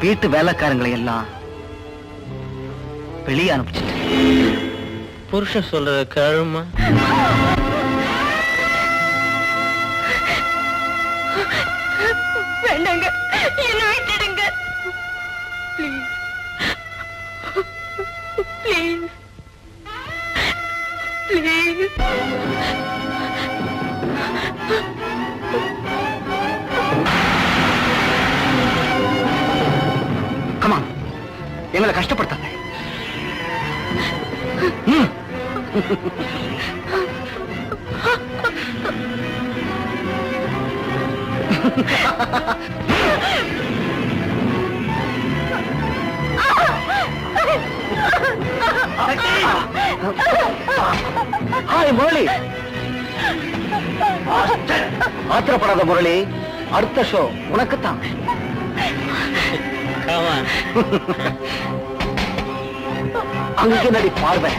வீட்டு வேலைக்காரங்களை எல்லாம் வெளியே அனுப்பிச்சிட்டு
புருஷன் சொல்றத கேளுமா?
வேண்டாங்க, என்ன விட்டுடுங்க. Please. Please.
Come on, எங்களை கஷ்டப்படுத்தாங்க. ஹாய் முரளி. ஆத்திரப்படாத முரளி, அடுத்த ஷோ உனக்குத்தான்.
Come on.
அங்கே நடி பார்வை.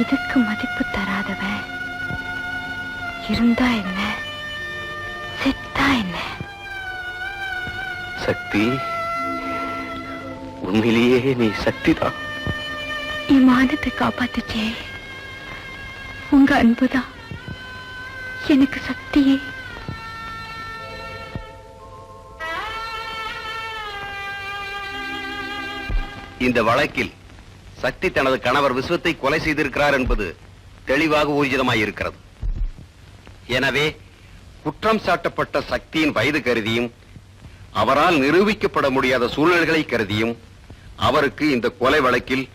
இதுக்கு மதிப்பு தராதவன் இருந்தா என்ன, செத்தா என்ன?
சக்தி, உண்மையிலேயே நீ சக்திதான்.
என் மானத்தை காப்பாத்துச்சே உங்க அன்புதான் எனக்கு சக்தியே.
இந்த வழக்கில் சக்தி தனது கணவர் விஸ்வத்தை கொலை செய்திருக்கிறார் என்பது தெளிவாக ஊர்ஜிதமாயிருக்கிறது. எனவே குற்றம் சாட்டப்பட்ட சக்தியின் வயது கருதியும் அவரால் நிரூபிக்கப்பட முடியாத சூழ்நிலைகளை கருதியும் அவருக்கு இந்த கொலை வழக்கில்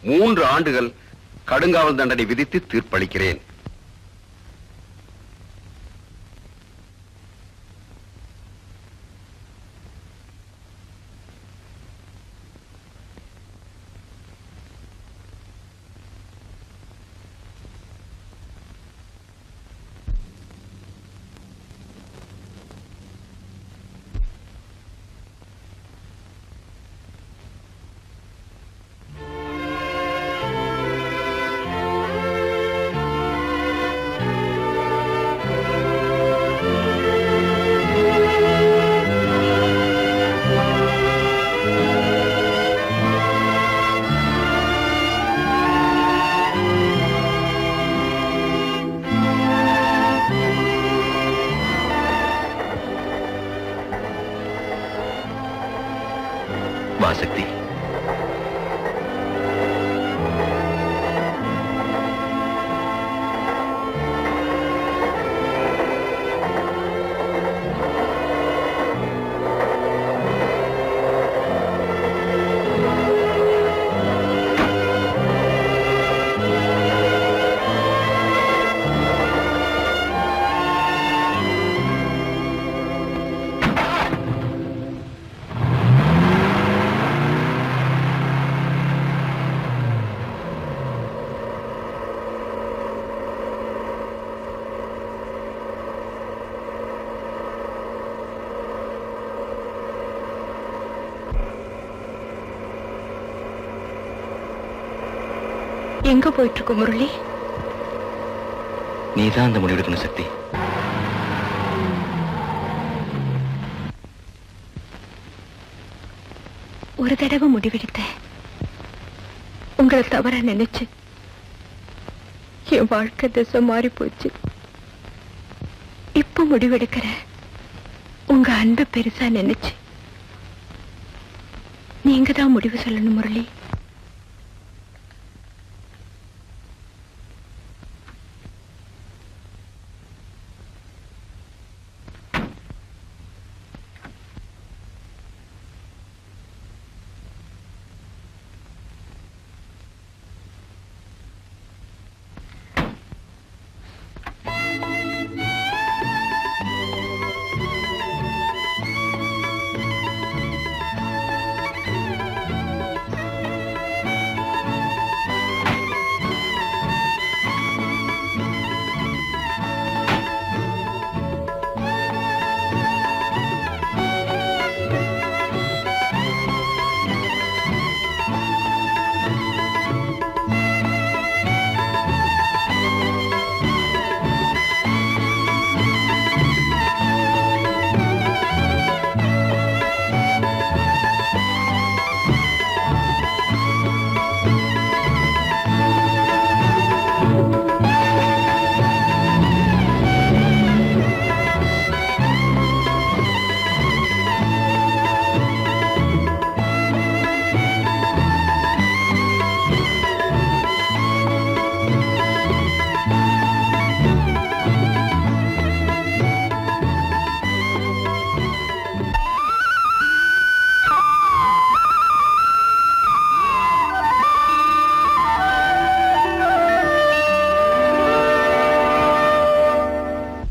3 ஆண்டுகள் கடுங்காவல் தண்டனை விதித்து தீர்ப்பளிக்கிறேன். சக்தி,
எங்க போயிட்டு இருக்க முரளி?
நீதான் அந்த முடிவெடுக்கணும் சக்தி.
ஒரு தடவை முடிவெடுத்தேன். உங்களை தவற நினைச்சு என் வாழ்க்கை திசை மாறி போச்சு. இப்ப முடிவெடுக்கிற உங்க அன்பை பெருசா நினைச்சு நீங்க தான் முடிவு சொல்லணும் முரளி.